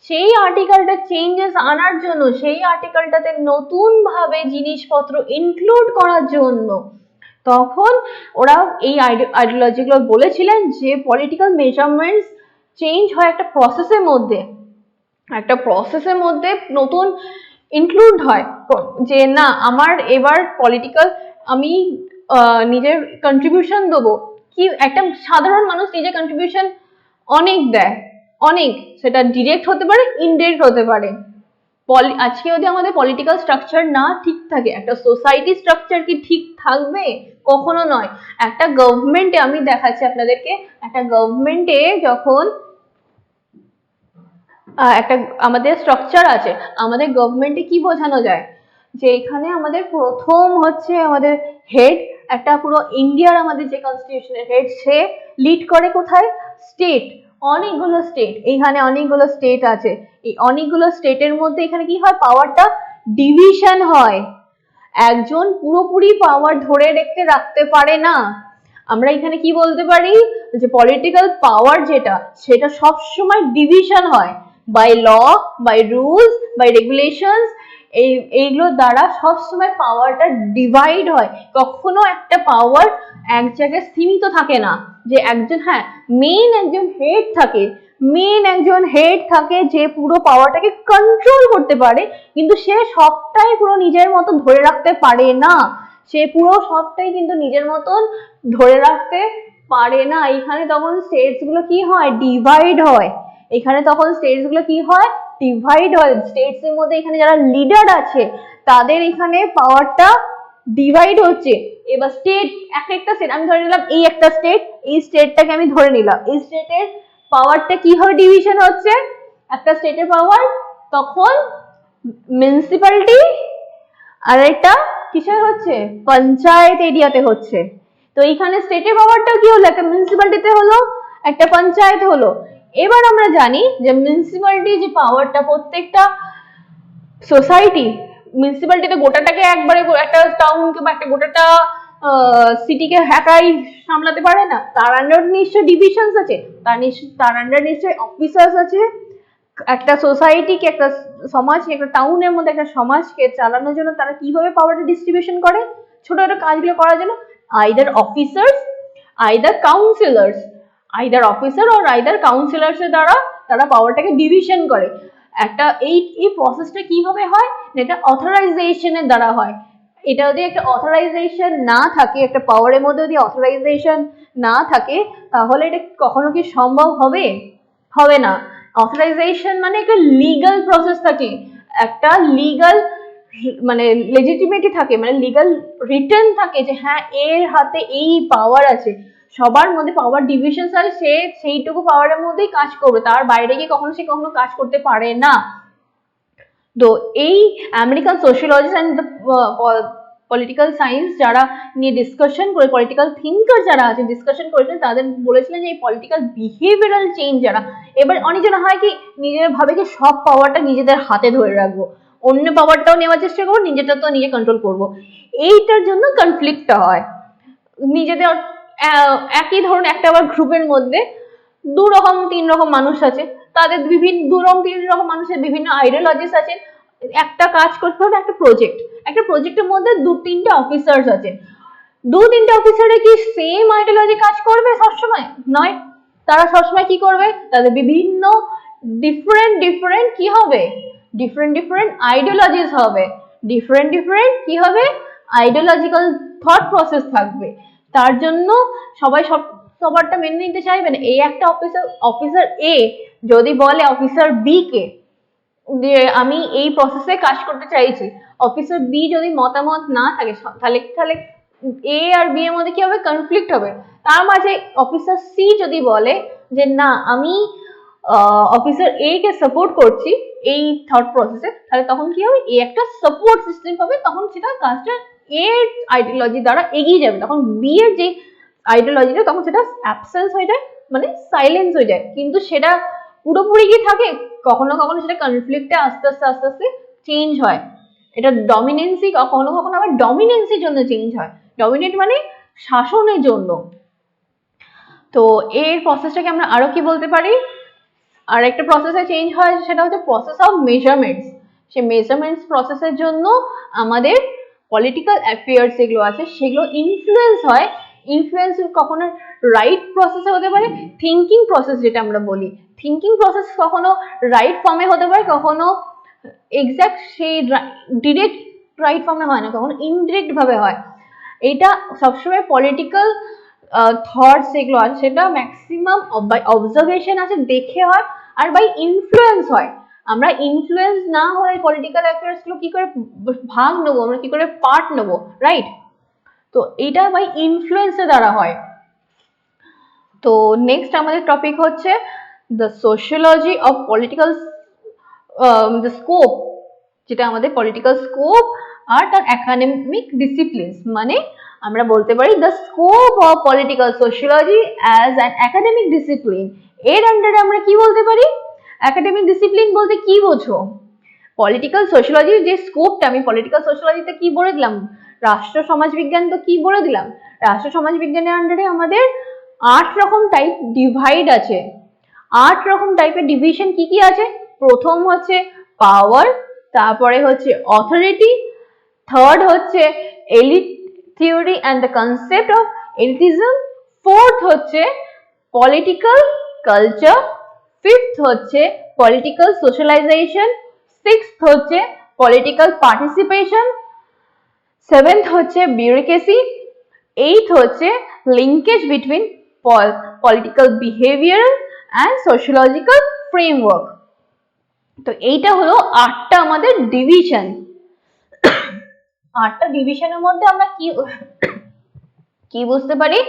সেই আর্টিকেলটা চেঞ্জেস আনার জন্য, সেই আর্টিকেলটাতে নতুন ভাবে জিনিসপত্র ইনক্লুড করার জন্য তখন ওরা এই আইডিওলজিগুলো বলেছিলেন যে পলিটিক্যাল মেজারমেন্টস চেঞ্জ হয় একটা প্রসেসের মধ্যে, একটা প্রসেসের মধ্যে নতুন ইনক্লুড হয় যে না আমার এবার পলিটিক্যাল আমি নিজের কন্ট্রিবিউশন দেবো। কি একটা সাধারণ মানুষ নিজের কন্ট্রিবিউশন অনেক দেয়, অনেক, সেটা ডিরেক্ট হতে পারে, ইনডিরেক্ট হতে পারে। আজকে যদি আমাদের পলিটিক্যাল স্ট্রাকচার না ঠিক থাকে, একটা সোসাইটি স্ট্রাকচার কি ঠিক থাকবে? কখনো নয়। একটা গভর্নমেন্টে, আমি দেখাচ্ছি আপনাদেরকে, একটা গভর্নমেন্টে যখন একটা আমাদের স্ট্রাকচার আছে, আমাদের গভর্নমেন্টে কি বোঝানো যায় যে এখানে আমাদের প্রথম হচ্ছে আমাদের হেড, একটা পুরো ইন্ডিয়ার আমাদের যে কনস্টিটিউশনের হেড, সে লিড করে কোথায়? স্টেট, অনেকগুলো স্টেট, এইখানে অনেকগুলো স্টেট আছে, এই অনেকগুলো স্টেটের মধ্যে এখানে কি হয়, পাওয়ারটা ডিভিশন হয়। একজন পুরোপুরি পাওয়ার ধরে রাখতে পারে না। আমরা এখানে কি বলতে পারি যে পলিটিক্যাল পাওয়ার যেটা, সেটা সবসময় ডিভিশন হয় by law, by rules, by regulations, এইগুলোর দ্বারা সবসময় পাওয়ারটা ডিভাইড হয়। কখনো একটা পাওয়ার এক জায়গায় সীমিত থাকে না, যে একজন, হ্যাঁ মেইন একজন হেড থাকে, মেইন একজন হেড থাকে যে পুরো পাওয়ারটাকে কন্ট্রোল করতে পারে, কিন্তু সে সবটাই পুরো নিজের মতো ধরে রাখতে পারে না, সে পুরো সবটাই কিন্তু নিজের মতন ধরে রাখতে পারে না। এখানে তখন স্টেটস গুলো কি হয়, ডিভাইড হয়। এখানে তখন স্টেটস গুলো কি হয়, ডিভাইড হয়। স্টেটস এর মধ্যে এখানে যারা লিডার আছে তাদের এখানে পাওয়ারটা ডিভাইড হচ্ছে। এবার স্টেট, একটা স্টেট আমি ধরে নিলাম, এই একটা স্টেট, এই স্টেটটাকে আমি ধরে নিলাম, এই স্টেটের পাওয়ারটা কিভাবে ডিভিশন হচ্ছে, একটা স্টেটের পাওয়ার তখন মিউনিসিপ্যালিটি আর একটা কিসের হচ্ছে, পঞ্চায়েত এরিয়াতে হচ্ছে। তো এইখানে স্টেটের পাওয়ারটা কি হলো, একটা মিউনিসিপ্যালিটিতে হলো, একটা পঞ্চায়েত হলো। এবার আমরা জানি যে মিউনিসিপ্যালিটি যে পাওয়ারটা প্রত্যেকটা সোসাইটি, মিউনিসিপ্যালিটিতে গোটাটাকে একবারে একটা টাউনকে বা একটা গোটাটা সিটিকে একাই সামলাতে পারে না, তার আন্ডার নিশ্চয় ডিভিশনস আছে, তার আন্ডার নিশ্চয় অফিসার্স আছে। একটা সোসাইটিকে, একটা সমাজকে, একটা টাউনের মধ্যে একটা সমাজকে চালানোর জন্য তারা কিভাবে পাওয়ারটা ডিস্ট্রিবিউশন করে, ছোট ছোট কাজগুলো করার জন্য either officers, either councillors, either officer আর আইদার কাউন্সিলর্স এর দ্বারা তারা পাওয়ারটাকে ডিভিশন করে। একটা এই প্রসেসটা কিভাবে হয়, এটা অথরাইজেশনের দ্বারা হয়। এটা যদি একটা অথরাইজেশন না থাকে, একটা পাওয়ারের মধ্যে যদি অথরাইজেশন না থাকে, তাহলে এটা কখনো কি সম্ভব হবে? হবে না। অথরাইজেশন মানে একটা লিগাল প্রসেস থাকে, একটা লিগাল মানে লেজিটিমেটি থাকে, মানে লিগাল রিটেন থাকে যে হ্যাঁ এর হাতে এই পাওয়ার আছে। সবার মধ্যে পাওয়ার ডিভিশন আছে, সে সেইটুকু পাওয়ারের মধ্যেই কাজ করবে, তার বাইরে গিয়ে সে কখনো কাজ করতে পারে না। তো এই American sociologist and political science যারা নিয়ে ডিসকাশন করে, পলিটিক্যাল থিঙ্কার যারা আছে ডিসকাশন করেছেন, তাদের বলেছিলেন যে এই পলিটিক্যাল বিহেভিয়ারাল চেঞ্জ যারা, এবার অনেকজন হয় কি নিজেরা ভাবে যে সব পাওয়ারটা নিজেদের হাতে ধরে রাখবো, অন্য পাওয়ারটাও নেওয়ার চেষ্টা করবো, নিজেটা তো নিজে কন্ট্রোল করবো, এইটার জন্য কনফ্লিক্টটা হয়। নিজেদের একই ধরুন একটা আবার গ্রুপের মধ্যে দু রকম তিন রকম মানুষ আছে, তাদের বিভিন্ন দু রকম তিন রকম মানুষের বিভিন্ন আইডিওলজিস আছে। একটা কাজ করতে হবে, একটা প্রজেক্টের মধ্যে দু তিনটে অফিসার্স আছে, দু তিনটে অফিসারে কি সেম আইডিওলজি কাজ করবে সবসময়? নয়। তারা সবসময় কি করবে, তাদের বিভিন্ন ডিফারেন্ট কি হবে, ডিফারেন্ট আইডিওলজিস হবে। ডিফারেন্ট ডিফারেন্ট কি হবে, আইডিওলজিক্যাল থট প্রসেস থাকবে। তার জন্য সবাই সবারটা মেনে নিতে চাইবে না। এই একটা অফিসার এ যদি বলে অফিসার বি কে যে আমি এই প্রসেসে কাজ করতে চাইছি, অফিসার বি যদি মতামত না থাকে তাহলে তাহলে এ আর বি এর মধ্যে কি হবে, কনফ্লিক্ট হবে। তার মাঝে অফিসার সি যদি বলে যে না আমি অফিসার এ কে সাপোর্ট করছি এই থট প্রসেসে, তাহলে তখন কি হবে, এ একটা সাপোর্ট সিস্টেম হবে, তখন সেটা কাজটা এর আইডিওলজি দ্বারা এগিয়ে যাবে। তখন বি এর যে আইডিওলজিটা তখন সেটা অ্যাবসেন্স হয়ে যায়, মানে সাইলেন্স হয়ে যায়। কিন্তু সেটা পুরোপুরি কি থাকে, কখনো কখনো সেটা কনফ্লিক্টে আস্তে আস্তে আস্তে আস্তে চেঞ্জ হয়। এটা ডমিনেন্সি, কখনো কখনো আবার ডমিনেন্সির জন্য চেঞ্জ হয়। ডমিনেট মানে শাসনের জন্য। তো এর প্রসেসটাকে আমরা আরো কি বলতে পারি, আর একটা প্রসেসে চেঞ্জ হয়, সেটা হচ্ছে প্রসেস অফ মেজারমেন্টস। সেই মেজারমেন্টস প্রসেসের জন্য আমাদের পলিটিক্যাল অ্যাফেয়ার্স যেগুলো আছে সেগুলো ইনফ্লুয়েন্স হয়। ইনফ্লুয়েন্স কখনো রাইট প্রসেসে হতে পারে, থিঙ্কিং প্রসেস যেটা আমরা বলি, থিঙ্কিং প্রসেস কখনো রাইট ফর্মে হতে পারে, কখনো এক্সাক্ট সেই ডিরেক্ট রাইট ফর্মে হয় না, কখনো ইনডিরেক্ট ভাবে হয়। এটা সবসময় পলিটিক্যাল থটস যেগুলো আছে সেটা ম্যাক্সিমাম বাই অবজারভেশন আছে, দেখে হয়, আর বাই ইনফ্লুয়েন্স হয়। আমরা ইনফ্লুয়েন্স না হয়ে পলিটিক্যাল অ্যাফেয়ার্স গুলো কি করে ভাগ নেবো, আমরা কি করে পার্ট নেবো, রাইট? তো এটা বাই ইনফ্লুয়েন্সের দ্বারা হয়। তো নেক্সট আমাদের টপিক হচ্ছে the sociology of political, the scope, যেটা আমাদের পলিটিক্যাল স্কোপ আর তার একাডেমিক ডিসিপ্লিনস। মানে আমরা বলতে পারি the scope of political sociology as an academic discipline. এর আন্ডারে আমরা কি বলতে পারি, একাডেমিক ডিসিপ্লিন বলতে কি বোঝো? পলিটিক্যাল সোশিওলজির যে স্কোপটা, আমি পলিটিক্যাল সোশিওলজিতে কি বলে দিলাম, রাষ্ট্র সমাজবিজ্ঞান তো কি বলে দিলাম, রাষ্ট্র সমাজবিজ্ঞানের আন্ডারে আমাদের 8 রকম টাইপ ডিভাইড আছে। 8 রকম টাইপের ডিভিশন কি কি আছে? প্রথম হচ্ছে পাওয়ার, তারপরে হচ্ছে অথরিটি, থার্ড হচ্ছে elite theory and the concept of elitism, fourth হচ্ছে পলিটিক্যাল কালচার, ফিফথ হচ্ছে পলিটিক্যাল সোশ্যালাইজেশন, সিক্সথ হচ্ছে পলিটিক্যাল পার্টিসিপেশন, সেভেন্থ হচ্ছে বিউরোক্রেসি, এইথ হচ্ছে linkage between political behaviour and sociological framework. তো এইটা হলো 8টা আমাদের ডিভিশন। 8টা ডিভিশনের মধ্যে আমরা কি বুঝতে পারি,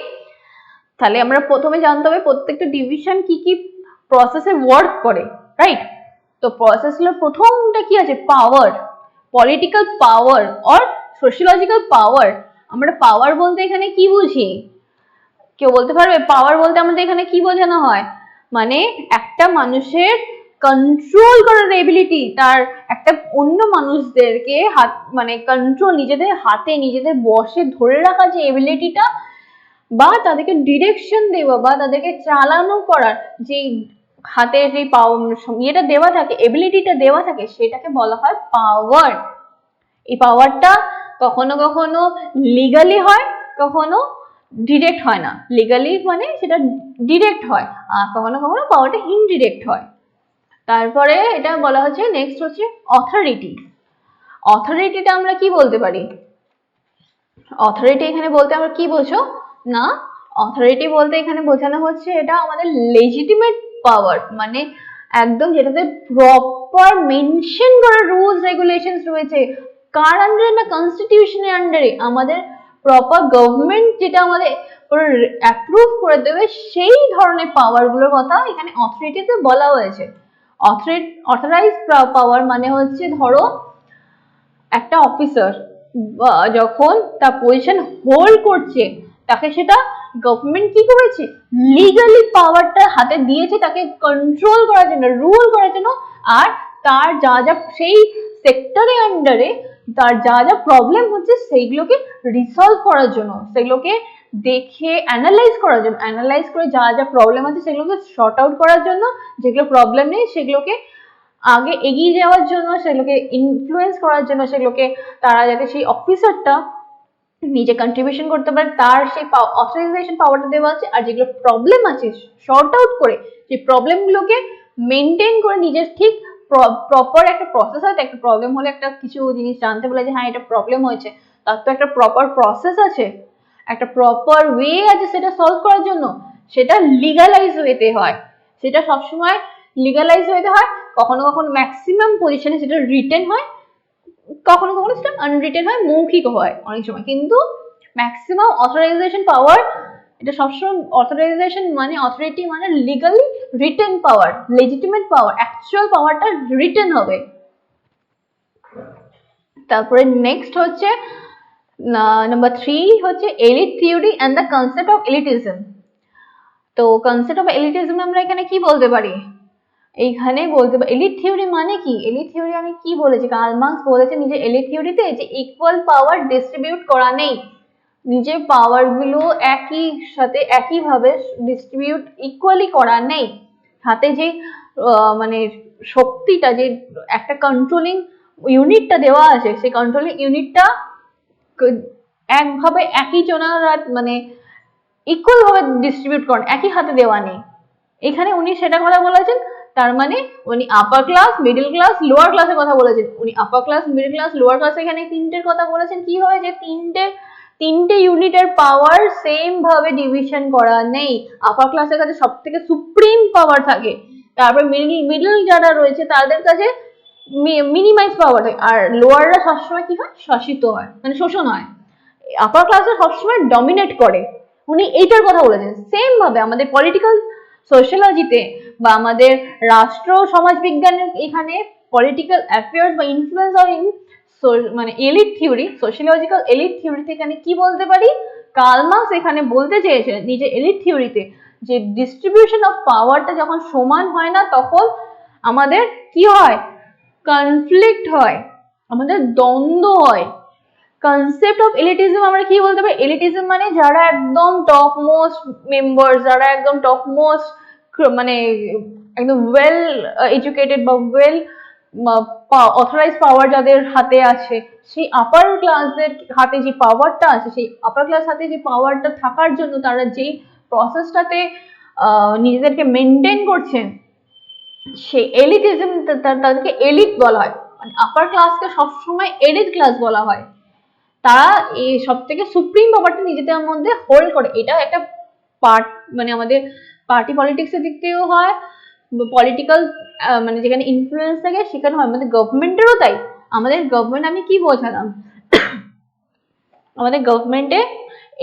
তাহলে আমরা প্রথমে জানতে হবে প্রত্যেকটা ডিভিশন কি কি প্রসেসে ওয়ার্ক করে, রাইট? তো প্রসেস হলো প্রথমটা কি আছে, পাওয়ার, পলিটিক্যাল পাওয়ার অর সোশিয়োলজিক্যাল পাওয়ার। আমরা পাওয়ার বলতে এখানে কি বুঝি, কেউ বলতে পারবে? পাওয়ার বলতে আমাদের এখানে কি বোঝানো হয়, মানে একটা মানুষের কন্ট্রোল করার এবিলিটি, তার একটা অন্য মানুষদেরকে মানে কন্ট্রোল, নিজেদের হাতে নিজেদের বশে ধরে রাখার যে এবিলিটিটা, বা তাদেরকে ডিরেকশন দেওয়া বা তাদেরকে চালানো করার যে হাতে যে ইয়েটা দেওয়া থাকে, এবিলিটিটা দেওয়া থাকে, সেটাকে বলা হয় পাওয়ার। এই পাওয়ারটা কখনো কখনো লিগালি হয়, কখনো ডিরেক্ট হয় না। লিগালি মানে সেটা ডিরেক্ট হয়, আর কখনো কখনো পাওয়ারটা ইনডিরেক্ট হয়। তারপরে এটা বলা হচ্ছে নেক্সট হচ্ছে অথরিটি। অথরিটিটা আমরা কি বলতে পারি, অথরিটি এখানে বলতে আমরা কি বোঝো না, অথরিটি বলতে এখানে বোঝানো হচ্ছে এটা আমাদের লেজিটিমেট পাওয়ার, মানে একদম যেটাতে প্রপার মেনশন করা রুলস রেগুলেশনস রয়েছে, কার আন্ডারে না কনস্টিটিউশনের আন্ডারে, আমাদের প্রপার গভর্নমেন্ট যেটা আমাদের অ্যাপ্রুভ করে দেবে, সেই ধরনের পাওয়ার গুলোর কথা এখানে অথরিটিতে বলা হয়েছে। অথরাইজ পাওয়ার মানে হচ্ছে ধরো একটা অফিসার যখন তার পজিশন হোল্ড করছে, তাকে সেটা গভর্নমেন্ট কি করেছে, লিগালি পাওয়ারটা হাতে দিয়েছে তাকে কন্ট্রোল করার জন্য, রুল করার জন্য, আর তার যা যা সেই সেক্টরের আন্ডারে তার যা যা প্রবলেম হচ্ছে সেইগুলোকে রিসলভ করার জন্য, সেগুলোকে দেখে অ্যানালাইজ করার জন্য, অ্যানালাইজ করে যা যা প্রবলেম আছে সেগুলোকে শর্ট আউট করার জন্য, যেগুলো প্রবলেম নেই সেগুলোকে আগে এগিয়ে যাওয়ার জন্য, সেগুলোকে ইনফ্লুয়েন্স করার জন্য, সেগুলোকে তারা যাতে সেই অফিসারটা নিজে কন্ট্রিবিউশন করতে পারে, তার সেই অথরাইজেশন পাওয়ারটা দেওয়া আছে। আর যেগুলো প্রবলেম আছে শর্ট আউট করে সেই প্রবলেমগুলোকে মেনটেন করে নিজের ঠিক প্রপার একটা প্রসেস হয়, একটা প্রবলেম হলে একটা কিছু জিনিস জানতে বলে যে হ্যাঁ এটা প্রবলেম হয়েছে, তার তো একটা প্রপার প্রসেস আছে, একটা প্রপার ওয়ে আছে সেটা সলভ করার জন্য। সেটা লিগালাইজ ওয়েতে হয়, সেটা সবসময় লিগালাইজ ওয়েতে হয়। কখনো কখনো ম্যাক্সিমাম পজিশনে সেটা রিটেন হয়, কখনো কখনো সেটা আনরিটেন হয়, মৌখিক হয় অনেক সময়। কিন্তু ম্যাক্সিমাম অথরাইজেশন পাওয়ার, এটা সবসময় অথরাইজেশন মানে অথরিটি মানে লিগালি রিটেন পাওয়ার, লেজিটিমেট পাওয়ার, অ্যাকচুয়াল পাওয়ারটা রিটেন হবে। তারপরে নেক্সট হচ্ছে নাম্বার 3 হচ্ছে elite theory and the concept of elitism. তো কনসেপ্ট অফ এলিটিজম আমরা এখানে কি বলতে পারি? এইখানে বলতে পারি এলিট থিওরি মানে কি। এলিট থিওরি আমি কি বলেছি, কার্ল মার্কস বলেছে নিজে এলিট থিওরিতে যে ইকুয়াল পাওয়ার ডিস্ট্রিবিউট করা নেই, নিজের পাওয়ার গুলো একই সাথে একইভাবে ডিস্ট্রিবিউট ইকুয়ালি করা নেই। হাতে যে মানে শক্তিটা, যে একটা কন্ট্রোলিং ইউনিটটা দেওয়া আছে, সেই কন্ট্রোলিং ইউনিটটা একভাবে একই জনের মানে ইকুয়াল ভাবে ডিস্ট্রিবিউট করেন, একই হাতে দেওয়া নেই। এখানে উনি সেটা কথা বলেছেন, তার মানে উনি upper class, middle class, lower ক্লাসের কথা বলেছেন। উনি upper class, middle class, lower class এখানে তিনটের কথা বলেছেন। কি হয় যে তিনটে ইউনিটের পাওয়ার সেম ভাবে ডিভিশন করা নেই। আপার ক্লাসের কাছে সব থেকে সুপ্রিম পাওয়ার থাকে, তারপর মিডল যারা রয়েছে তাদের কাছে মিনিমাইজ পাওয়ার থাকে, আর লোয়াররা সবসময় কি হয়, শাসিত হয়, মানে শোষণ হয়। আপার ক্লাসে সবসময় ডমিনেট করে, উনি এইটার কথা বলেছেন। সেম ভাবে আমাদের পলিটিক্যাল সোশিয়োলজিতে বা আমাদের রাষ্ট্র সমাজ বিজ্ঞানের এখানে পলিটিক্যাল অ্যাফেয়ার্স বা ইনফ্লুয়েন্স অফ মানে এলিট থিওরি, সোশিয়োলজিক্যাল এলিট থিওরিতে এখানে কি বলতে পারি, কার্ল মার্কস এখানে বলতে চেয়েছেন নিজে এলিট থিওরিতে যে ডিস্ট্রিবিউশন অফ পাওয়ারটা যখন সমান হয় না, তখন আমাদের কি হয়, কনফ্লিক্ট হয়, আমাদের দ্বন্দ্ব হয়। কনসেপ্ট অফ এলিটিজম আমরা কি বলতে পারি, এলিটিজম মানে যারা একদম টপ মোস্ট মেম্বার, যারা একদম টপ মোস্ট মানে একদম ওয়েল এডুকেটেড বা ওয়েল অথরাইজ পাওয়ার যাদের হাতে আছে, সেই আপার ক্লাসদের হাতে যে পাওয়ারটা আছে, সেই আপার ক্লাস হাতে যে পাওয়ারটা থাকার জন্য তারা যেই প্রসেসটাতে নিজেদেরকে মেনটেন করছেন, সেই এলিটিজম, তাদেরকে এলিট বলা হয়। মানে আপার ক্লাসকে সবসময় এলিট ক্লাস বলা হয়। তারা এই সব থেকে সুপ্রিম পাওয়ারটা নিজেদের মধ্যে হোল্ড করে। এটা একটা পার্ট, মানে আমাদের পার্টি পলিটিক্স এর দিক থেকেও হয়, পলিটিক্যাল মানে যেখানে ইনফ্লুয়েন্স থাকে সেখানে হয়, আমাদের গভর্নমেন্টেরও তাই। আমাদের গভর্নমেন্ট আমি কি বোঝালাম, আমাদের গভর্নমেন্টে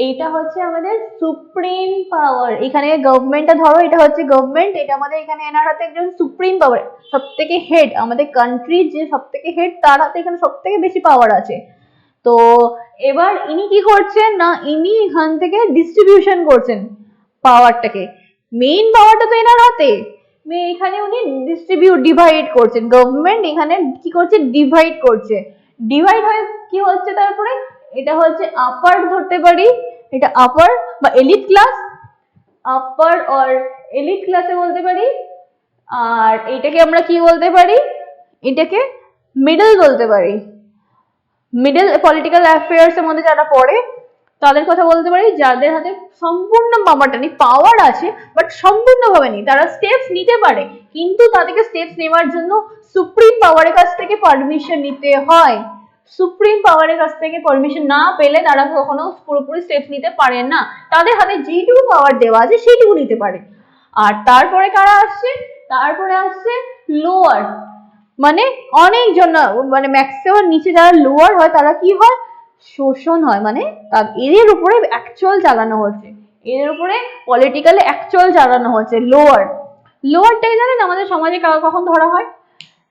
এইটা হচ্ছে আমাদের সুপ্রিম পাওয়ার। এখানে গভর্নমেন্টটা ধরো, এটা হচ্ছে গভর্নমেন্ট, এটা আমাদের এখানে এনার হাতে একজন সুপ্রিম পাওয়ার, সব থেকে হেড, আমাদের কান্ট্রির যে সব থেকে হেড তার হাতে এখানে সব থেকে বেশি পাওয়ার আছে। তো এবার ইনি কি করছেন না, ইনি এখান থেকে ডিস্ট্রিবিউশন করছেন পাওয়ারটাকে। মেইন পাওয়ারটা তো এনার হাতে, এখানে উনি ডিভাইড করছেন। গভর্নমেন্ট এখানে কি করছে, ডিভাইড করছে। ডিভাইড হয়ে কি হচ্ছে, তারপরে এটা হচ্ছে আপার ধরতে পারি, এটা আপার বা elite class, upper or elite ক্লাসে বলতে পারি। আর এটাকে আমরা কি বলতে পারি, এটাকে মিডল বলতে পারি। মিডল পলিটিক্যাল অ্যাফেয়ার্স এর মধ্যে যারা পড়ে তাদের কথা বলতে পারি, যাদের হাতে সম্পূর্ণ পাওয়ারটা নেই, পাওয়ার আছে বাট সম্পূর্ণভাবে নেই। তারা স্টেপস নিতে পারে, কিন্তু তাদেরকে স্টেপস নেওয়ার জন্য সুপ্রিম পাওয়ারের কাছ থেকে পারমিশন নিতে হয়। সুপ্রিম পাওয়ারের কাছ থেকে পারমিশন না পেলে তারা কখনো পুরোপুরি স্টেপস নিতে পারে না। তাদের হাতে যেটুকু পাওয়ার দেওয়া আছে সেইটুকু নিতে পারে। আর তারপরে কারা আসছে, তারপরে আসছে লোয়ার, মানে অনেকজন, মানে ম্যাক্সিমাম নিচে যারা লোয়ার হয় তারা কি হয়, শোষণ হয়। মানে এদের উপরে অ্যাকচুয়াল চালানো হচ্ছে, এদের উপরে পলিটিক্যালি অ্যাকচুয়াল চালানো হচ্ছে। লোয়ারটাকে জানেন আমাদের সমাজে কখন ধরা হয়,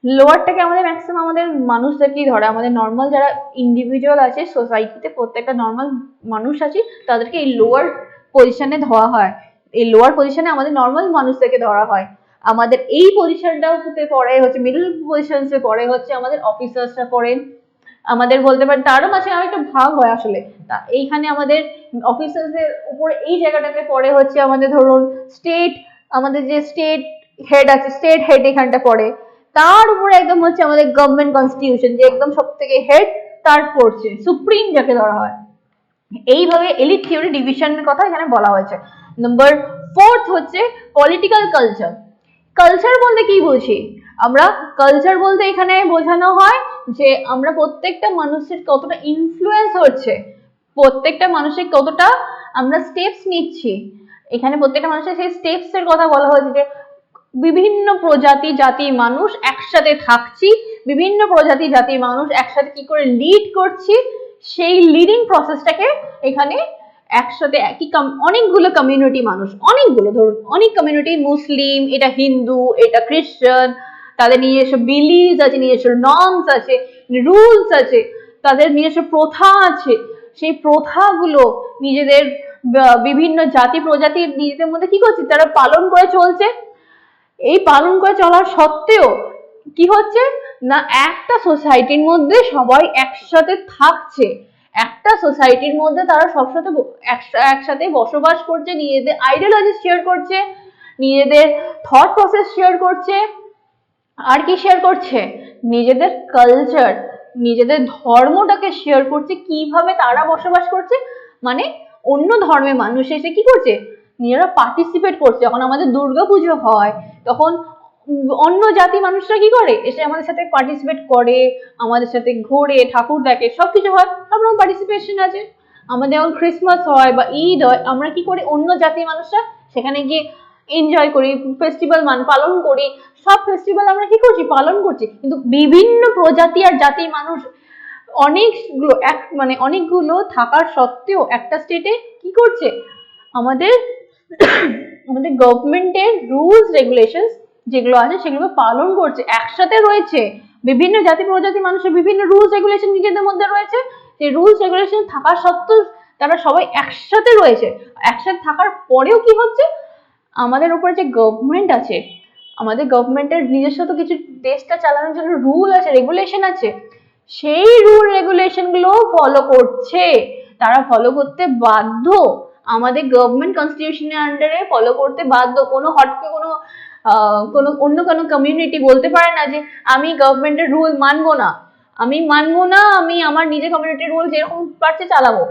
লোয়ারটাকে আমাদের ম্যাক্সিমাম আমাদের মানুষদেরকেই ধরে। আমাদের নর্মাল যারা ইন্ডিভিজুয়াল আছে সোসাইটিতে, প্রত্যেকটা নর্মাল মানুষ আছে, তাদেরকে এই লোয়ার পজিশনে ধরা হয়। এই লোয়ার পজিশনে আমাদের নর্মাল মানুষদেরকে ধরা হয়। আমাদের এই পজিশনটাতে পড়ে হচ্ছে মিডল পজিশনসে পড়ে হচ্ছে আমাদের অফিসার্সরা পড়েন, আমাদের বলতে পারেন তারও মাঝে একটা ভাগ হয় আসলে। এইখানে আমাদের অফিসার্সদের উপরে এই জায়গাটাতে পড়ে হচ্ছে আমাদের ধরুন স্টেট, আমাদের যে স্টেট হেড আছে, স্টেট হেড এখানটা পড়ে। তার উপরে একদম হচ্ছে আমাদের গভর্নমেন্ট কনস্টিটিউশন, যে একদম সব থেকে হেড তার পড়ছে, সুপ্রিম যাকে ধরা হয়। এইভাবে এলিট থিওরি ডিভিশনের কথা এখানে বলা হয়েছে। নাম্বার 4 হচ্ছে পলিটিক্যাল কালচার। কালচার বলতে কি বুঝি, আমরা কালচার বলতে এখানে বোঝানো হয় যে আমরা প্রত্যেকটা মানুষের কতটা ইনফ্লুয়েন্স হচ্ছে, প্রত্যেকটা মানুষের কতটা আমরা স্টেপস নিচ্ছি। এখানে প্রত্যেকটা মানুষের সেই স্টেপস এর কথা বলা হয়েছে যে বিভিন্ন প্রজাতি জাতির মানুষ একসাথে থাকছি, বিভিন্ন প্রজাতি জাতির মানুষ একসাথে কি করে লিড করছি, সেই লিডিং প্রসেসটাকে এখানে একসাথে অনেকগুলো কমিউনিটি মানুষ, অনেকগুলো ধরুন অনেক কমিউনিটি, মুসলিম, এটা হিন্দু, এটা খ্রিস্টান, তাদের নিজস্ব বিলিভস আছে, নিজস্ব নর্মস আছে, রুলস আছে, তাদের নিজস্ব প্রথা আছে, সেই প্রথাগুলো নিজেদের বিভিন্ন জাতি প্রজাতির নিজেদের মধ্যে কি করছে তারা পালন করে চলছে। এই পালন করে চলার সত্ত্বেও কি হচ্ছে না একটা সোসাইটির মধ্যে সবাই একসাথে থাকছে, একটা সোসাইটির মধ্যে তারা সবসাথে একসাথে বসবাস করছে, নিজেদের আইডিওলজি শেয়ার করছে, নিজেদের থট প্রসেস শেয়ার করছে, আর কি শেয়ার করছে নিজেদের কালচার, নিজেদের ধর্মটাকে শেয়ার করছে, কিভাবে তারা বসবাস করছে, মানে অন্য ধর্মের মানুষ এসে কি করছে নিজেরা পার্টিসিপেট করছে। যখন আমাদের দুর্গাপুজো হয় তখন অন্য জাতি মানুষরা কি করে এসে আমাদের সাথে পার্টিসিপেট করে, আমাদের সাথে ঘোরে, ঠাকুর দেখে, সবকিছু হয়, আমরা পার্টিসিপেশন আছে। আমাদের যখন ক্রিসমাস হয় বা ঈদ হয় আমরা কি করি অন্য জাতির মানুষরা সেখানে গিয়ে এনজয় করি, ফেস্টিভ্যাল পালন করি, সব ফেস্টিভ্যাল আমরা কি করছি পালন করছি। কিন্তু বিভিন্ন প্রজাতি আর জাতির মানুষ অনেকগুলো অনেকগুলো থাকার সত্ত্বেও একটা স্টেটে কি করছে আমাদের আমাদের গভর্নমেন্টের রুলস রেগুলেশনস যেগুলো আছে সেগুলো পালন করছে, একসাথে রয়েছে। বিভিন্ন জাতি প্রজাতি মানুষের বিভিন্ন রুলস রেগুলেশন নিজেদের মধ্যে রয়েছে, সেই রুলস রেগুলেশন থাকা সত্ত্বেও তারা সবাই একসাথে রয়েছে। একসাথে থাকার পরেও কি হচ্ছে আমাদের উপরে যে গভর্নমেন্ট আছে, আমাদের গভর্নমেন্টের নিজস্ব তো কিছু দেশটা চালানোর জন্য রুল আছে, রেগুলেশন আছে, সেই রুল রেগুলেশন গুলো ফলো করছে, তারা ফলো করতে বাধ্য। আমাদের গভর্নমেন্ট কনস্টিটিউশনের আন্ডারে ফলো করতে বাধ্য। কোনো হটকে কোনো অন্য কোনো কমিউনিটি বলতে পারে না যে আমি গভর্নমেন্টের রুল মানবো না, আমি আমার নিজের কমিউনিটির রুল যেরকম পারছে চালাবো,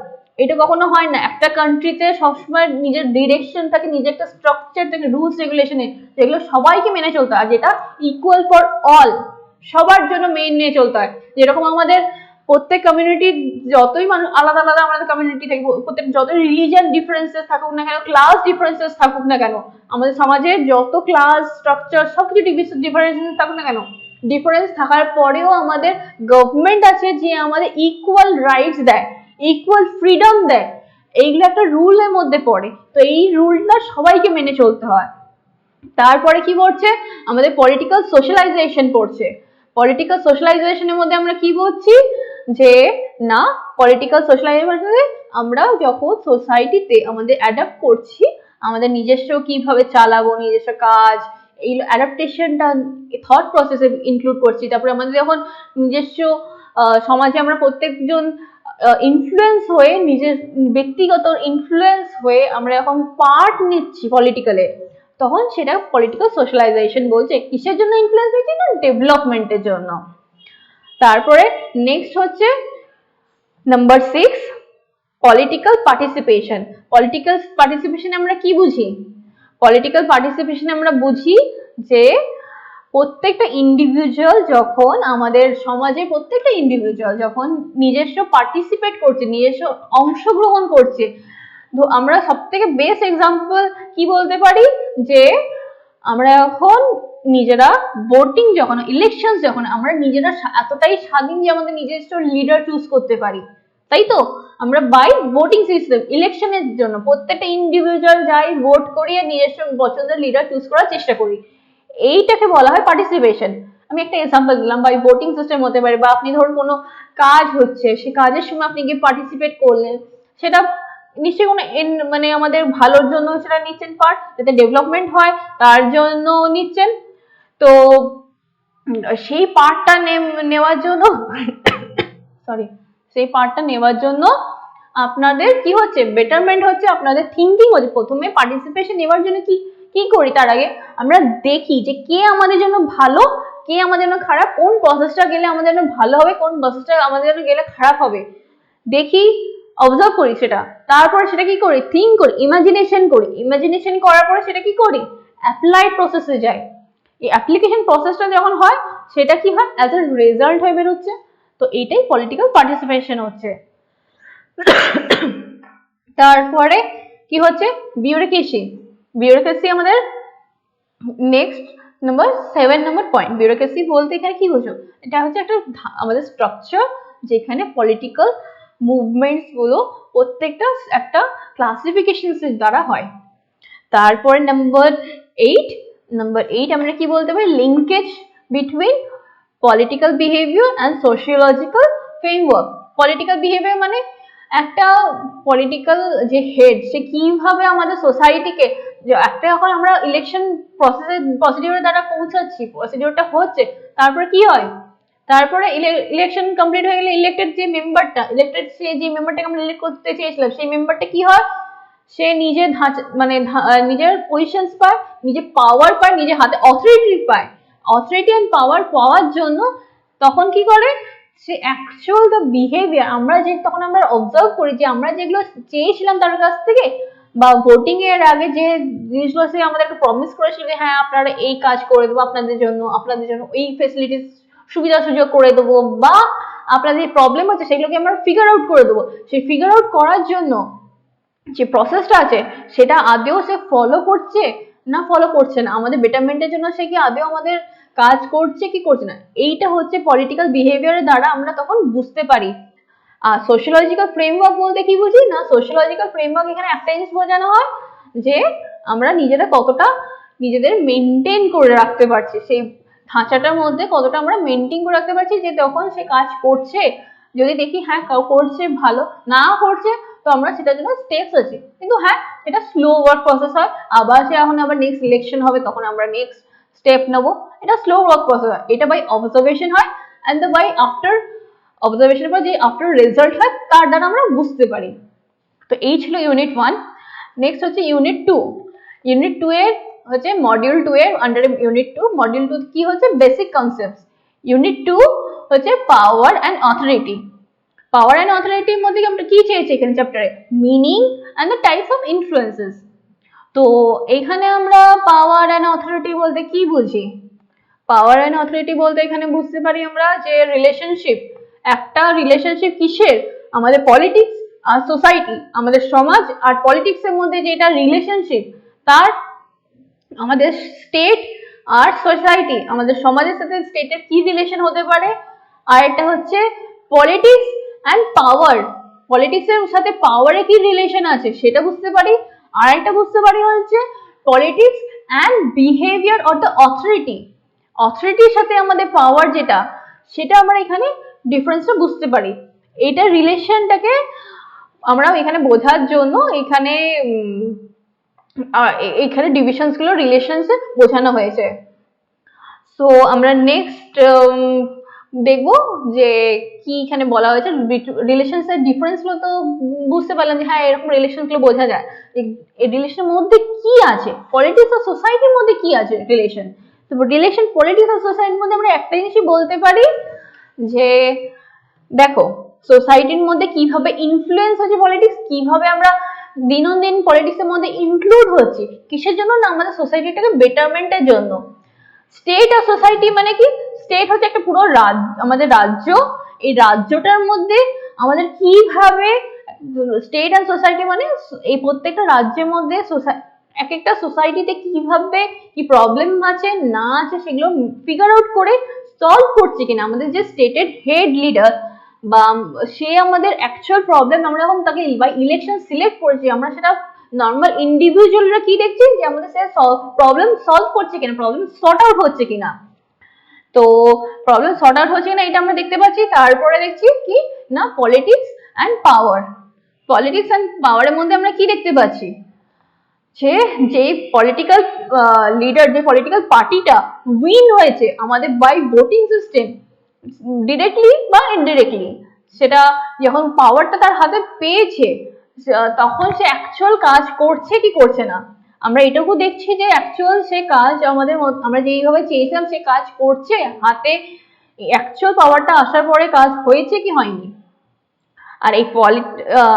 এটা কখনো হয় না। একটা কান্ট্রিতে সবসময় নিজের ডিরেকশন থাকে, নিজের একটা স্ট্রাকচার থাকে রুলস রেগুলেশনে, যেগুলো সবাইকে মেনে চলতে হয়, যেটা ইকুয়াল ফর অল, সবার জন্য মেনে চলতে হয়। যেরকম আমাদের প্রত্যেক কমিউনিটির যতই মানুষ আলাদা আলাদা আমাদের কমিউনিটি থেকে প্রত্যেক যতই রিলিজিয়ান ডিফারেন্সেস থাকুক না কেন, ক্লাস ডিফারেন্সেস থাকুক না কেন, আমাদের সমাজের যত ক্লাস স্ট্রাকচার সবকিছু ডিফারেন্সেস থাকুক না কেন, ডিফারেন্স থাকার পরেও আমাদের গভর্নমেন্ট আছে যে আমাদের ইকুয়াল রাইটস দেয়, ইকুয়াল ফ্রিডম দেয়, এইগুলো একটা রুলের মধ্যে পড়ে। তো এই রুলটা সবাইকে মেনে চলতে হয়। তারপরে কি পড়ছে আমাদের পলিটিক্যাল সোশ্যালাইজেশন পড়ছে। পলিটিক্যাল সোশ্যালাইজেশনের মধ্যে আমরা কি বলছি যে না পলিটিক্যাল সোশ্যালাইজেশনে আমরা যখন সোসাইটিতে আমাদের অ্যাডাপ্ট করছি, আমাদের নিজস্ব কিভাবে চালাবো নিজস্ব কাজ, এই অ্যাডাপ্টেশনটা থট প্রসেসে ইনক্লুড করছি। তারপরে আমাদের যখন নিজস্ব সমাজে আমরা প্রত্যেকজন ইনফ্লুয়েন্স হয়ে নিজের ব্যক্তিগত ইনফ্লুয়েন্স হয়ে আমরা যখন পার্ট নিচ্ছি পলিটিক্যালে, তখন সেটা পলিটিক্যাল সোশ্যালাইজেশন বলছে। কিসের জন্য ইনফ্লুয়েন্স হয়েছে না ডেভেলপমেন্টের জন্য। তারপরে নেক্সট হচ্ছে number 6 political participation. Political participation আমরা কি বুঝি? পলিটিক্যাল পার্টিসিপেশন আমরা বুঝি যে প্রত্যেকটা ইন্ডিভিজুয়াল যখন আমাদের সমাজে প্রত্যেকটা ইন্ডিভিজুয়াল যখন নিজস্ব পার্টিসিপেট করছে, নিজস্ব অংশগ্রহণ করছে। আমরা সব থেকে বেস্ট এক্সাম্পল কি বলতে পারি যে আমরা এখন নিজেরা ভোটিং যখন ইলেকশন যখন আমরা নিজেরা এতটাই স্বাধীন যে আমাদের নিজস্ব লিডার চুজ করতে পারি, তাই তো? আমরা বাই ভোটিং সিস্টেম ইলেকশনের জন্য প্রত্যেকটা ইন্ডিভিজুয়াল যাই ভোট করিয়ে নিজস্ব পছন্দের লিডার চুজ করার চেষ্টা করি, এইটাকে বলা হয় পার্টিসিপেশন। আমি একটা এক্সাম্পল দিলাম, বাই ভোটিং সিস্টেম হতে পারে, বা আপনি ধরুন কোনো কাজ হচ্ছে সেই কাজের সময় আপনি গিয়ে পার্টিসিপেট করলেন, সেটা নিশ্চয়ই কোনো আমাদের ভালোর জন্য সেটা নিচ্ছেন পার্ট, যাতে ডেভেলপমেন্ট হয় তার জন্য নিচ্ছেন। তো সেই পার্টটা নেওয়ার জন্য সেই পার্টটা নেওয়ার জন্য আপনাদের কি হচ্ছে বেটারমেন্ট হচ্ছে, আপনাদের থিঙ্কিং হচ্ছে। প্রথমে পার্টিসিপেশন নেওয়ার জন্য কি করি তার আগে আমরা দেখি যে কে আমাদের জন্য ভালো, কে আমাদের জন্য খারাপ, কোন প্রসেসটা গেলে আমাদের জন্য ভালো হবে, কোন প্রসেসটা আমাদের জন্য গেলে খারাপ হবে, দেখি, অবজার্ভ করি সেটা। তারপরে সেটা কি করি থিঙ্ক করি, ইমাজিনেশন করি, ইমাজিনেশন করার পরে সেটা কি করি অ্যাপ্লাইড প্রসেসে যাই। এই অ্যাপ্লিকেশন প্রসেসটা যখন হয় সেটা কি হয়, অ্যাজ এ রেজাল্ট হয়ে বেরোচ্ছে। তো এইটাই পলিটিক্যাল পার্টিসিপেশন হচ্ছে। তারপরে কি হচ্ছে, বিউরোক্রেসি। বিউরোক্রেসি আমাদের নেক্সট নাম্বার 7 নম্বর পয়েন্ট। বিউরোক্রেসি বলতে এখানে কি বোঝো, এটা হচ্ছে একটা আমাদের স্ট্রাকচার যেখানে পলিটিক্যাল মুভমেন্টস গুলো প্রত্যেকটা একটা ক্লাসিফিকেশন দ্বারা হয়। তারপরে নাম্বার 8 আমরা কি বলতে পারি, linkage between political behaviour and sociological framework. Political behaviour মানে একটা পলিটিক্যাল যে হেড সে কিভাবে আমাদের সোসাইটিকে, একটা যখন আমরা ইলেকশন প্রসিডিউরের দ্বারা পৌঁছাচ্ছি, প্রসিডিউরটা হচ্ছে, তারপরে কি হয়, তারপরে ইলেকশন কমপ্লিট হয়ে গেলে ইলেক্টেড যে মেম্বারটাকে আমরা ইলেক্ট করতে চেয়েছিলাম সেই মেম্বারটা কি হয়, সে নিজের মানে নিজের পজিশনস পায়, নিজের পাওয়ার পায়, নিজের হাতে অথরিটি পায়। অথরিটি এন্ড পাওয়ার পাওয়ার জন্য তখন কি করে, সে অ্যাকচুয়াল দ্য বিহেভিয়ার তখন আমরা অবজার্ভ করি যে আমরা যেগুলো চেয়েছিলাম তার কাছ থেকে, বা ভোটিং এর আগে যে জিনিসগুলো সে আমাদেরকে প্রমিস করেছিল যে হ্যাঁ আপনারা এই কাজ করে দেবো আপনাদের জন্য এই ফেসিলিটিস সুবিধা সুযোগ করে দেবো, বা আপনাদের যে প্রবলেম হচ্ছে সেগুলোকে আমরা ফিগার আউট করে দেবো, সেই ফিগার আউট করার জন্য যে প্রসেসটা আছে সেটা আদেও সে ফলো করছে না ফলো করছে না, আমাদের বেটারমেন্টের জন্য সে কি আদেও আমাদের কাজ করছে কি করছে না, এইটা হচ্ছে পলিটিক্যাল বিহেভিয়ারের দ্বারা আমরা তখন বুঝতে পারি। আর সোশিওলজিক্যাল ফ্রেমওয়ার্ক বলতে কি বুঝি না, সোশিওলজিক্যাল ফ্রেমওয়ার্ক এখানে একটা জিনিস বোঝানো হয় যে আমরা নিজেরা কতটা নিজেদের মেনটেন করে রাখতে পারছি, সেই ধাঁচাটার মধ্যে কতটা আমরা মেনটেন করে রাখতে পারছি, যে তখন সে কাজ করছে যদি দেখি হ্যাঁ করছে ভালো, না করছে তো আমরা সেটার জন্য স্টেপস আছে, কিন্তু হ্যাঁ এটা স্লো ওয়ার্ক প্রসেস হয়, আবার সে এখন আবার নেক্সট ইলেকশন হবে তখন আমরা নেক্সট স্টেপ নেবো, এটা স্লো ওয়ার্ক প্রসেস হয়, এটা বাই অবজারভেশন হয় অ্যান্ড বাই আফটার অবজারভেশনের পর যে আফটার রেজাল্ট হয় তার দ্বারা আমরা বুঝতে পারি। তো এই ছিল ইউনিট 1। নেক্সট হচ্ছে ইউনিট 2। ইউনিট 2 এর হচ্ছে মডিউল 2 এর আন্ডারে ইউনিট 2, মডিউল 2 কি হচ্ছে বেসিক কনসেপ্টস। ইউনিট 2 হচ্ছে power and authority. Power and অথরিটির মধ্যে আমরা কি চেয়েছি এখানে চ্যাপ্টারে, meaning and the types of influences. তো এখানে আমরা পাওয়ার অ্যান্ড অথরিটি বলতে কি বুঝি, পাওয়ার অ্যান্ড অথরিটি বলতে এখানে বুঝতে পারি আমরা যে রিলেশনশিপ, একটা রিলেশনশিপ কিসের, আমাদের পলিটিক্স আর সোসাইটি, আমাদের সমাজ আর পলিটিক্স এর মধ্যে যেটা রিলেশনশিপ, তার আমাদের স্টেট আর সোসাইটি, আমাদের সমাজের সাথে স্টেটের কি রিলেশন হতে পারে, আর এটা হচ্ছে পলিটিক্স অ্যান্ড পাওয়ার, পলিটিক্স এর সাথে পাওয়ারে কি রিলেশন আছে সেটা বুঝতে পারি, আর একটা বুঝতে পারি হচ্ছে politics and behaviour of the authority, অথরিটির সাথে আমাদের পাওয়ার যেটা, সেটা আমরা এখানে ডিফারেন্সটা বুঝতে পারি। এটা রিলেশনটাকে আমরা এখানে বোঝার জন্য এখানে এখানে ডিভিশনস গুলো রিলেশনস বোঝানো হয়েছে। সো আমরা নেক্সট দেখবো যে কি এখানে বলা হয়েছে, রিলেশনস এর ডিফারেন্স গুলো তো বুঝতে পারলাম যে হ্যাঁ এরকম রিলেশন গুলো বোঝা যায়, এই রিলেশনের মধ্যে কি আছে, পলিটিক্স আর সোসাইটির মধ্যে কি আছে রিলেশন। তো রিলেশন পলিটিক্স আর সোসাইটির মধ্যে আমরা একটা জিনিসই বলতে পারি যে দেখো সোসাইটির মধ্যে কিভাবে ইনফ্লুয়েন্স হচ্ছে পলিটিক্স, কিভাবে আমরা দিন পলিটিক্স এর মধ্যে ইনক্লুড হচ্ছি, কিসের জন্য না আমাদের সোসাইটিটাকে বেটারমেন্টের জন্য। স্টেট আর সোসাইটি মানে কি, স্টেট হচ্ছে একটা পুরো আমাদের রাজ্য, এই রাজ্যটার মধ্যে আমাদের কিভাবে, স্টেট আর সোসাইটি মানে এই প্রত্যেকটা রাজ্যের মধ্যে এক একটা সোসাইটিতে কিভাবে কি প্রবলেম আছে না আছে সেগুলো ফিগার আউট করে সলভ করছে কিনা আমাদের যে স্টেটের হেড লিডার, বা সে আমাদের অ্যাকচুয়াল প্রবলেম আমরা যখন তাকে বাই ইলেকশন সিলেক্ট করেছি, আমরা সেটা নর্মাল ইন্ডিভিজুয়ালরা কি দেখছি যে আমাদের সে প্রবলেম সলভ করছে কিনা, প্রবলেম সর্ট আউট হচ্ছে কিনা। তো প্রবলেম সর্ট আউট হচ্ছে কিনা এটা আমরা দেখতে পাচ্ছি। তারপরে দেখছি কি না politics and power, politics and পাওয়ারের মধ্যে আমরা কি দেখতে পাচ্ছি যে পলিটিক্যাল লিডার, যে পলিটিক্যাল পার্টিটা উইন হয়েছে আমাদের বাই ভোটিং সিস্টেম, ডিরেক্টলি বা ইনডিরেক্টলি, সেটা যখন পাওয়ারটা তার হাতে পেয়েছে তখন সে অ্যাকচুয়াল কাজ করছে কি করছে না, আমরা এটুকু দেখছি যে অ্যাকচুয়াল সে কাজ আমরা যেইভাবে চেয়েছিলাম সে কাজ করছে, হাতে অ্যাকচুয়াল পাওয়ারটা আসার পরে কাজ হয়েছে কি হয়নি। আর এই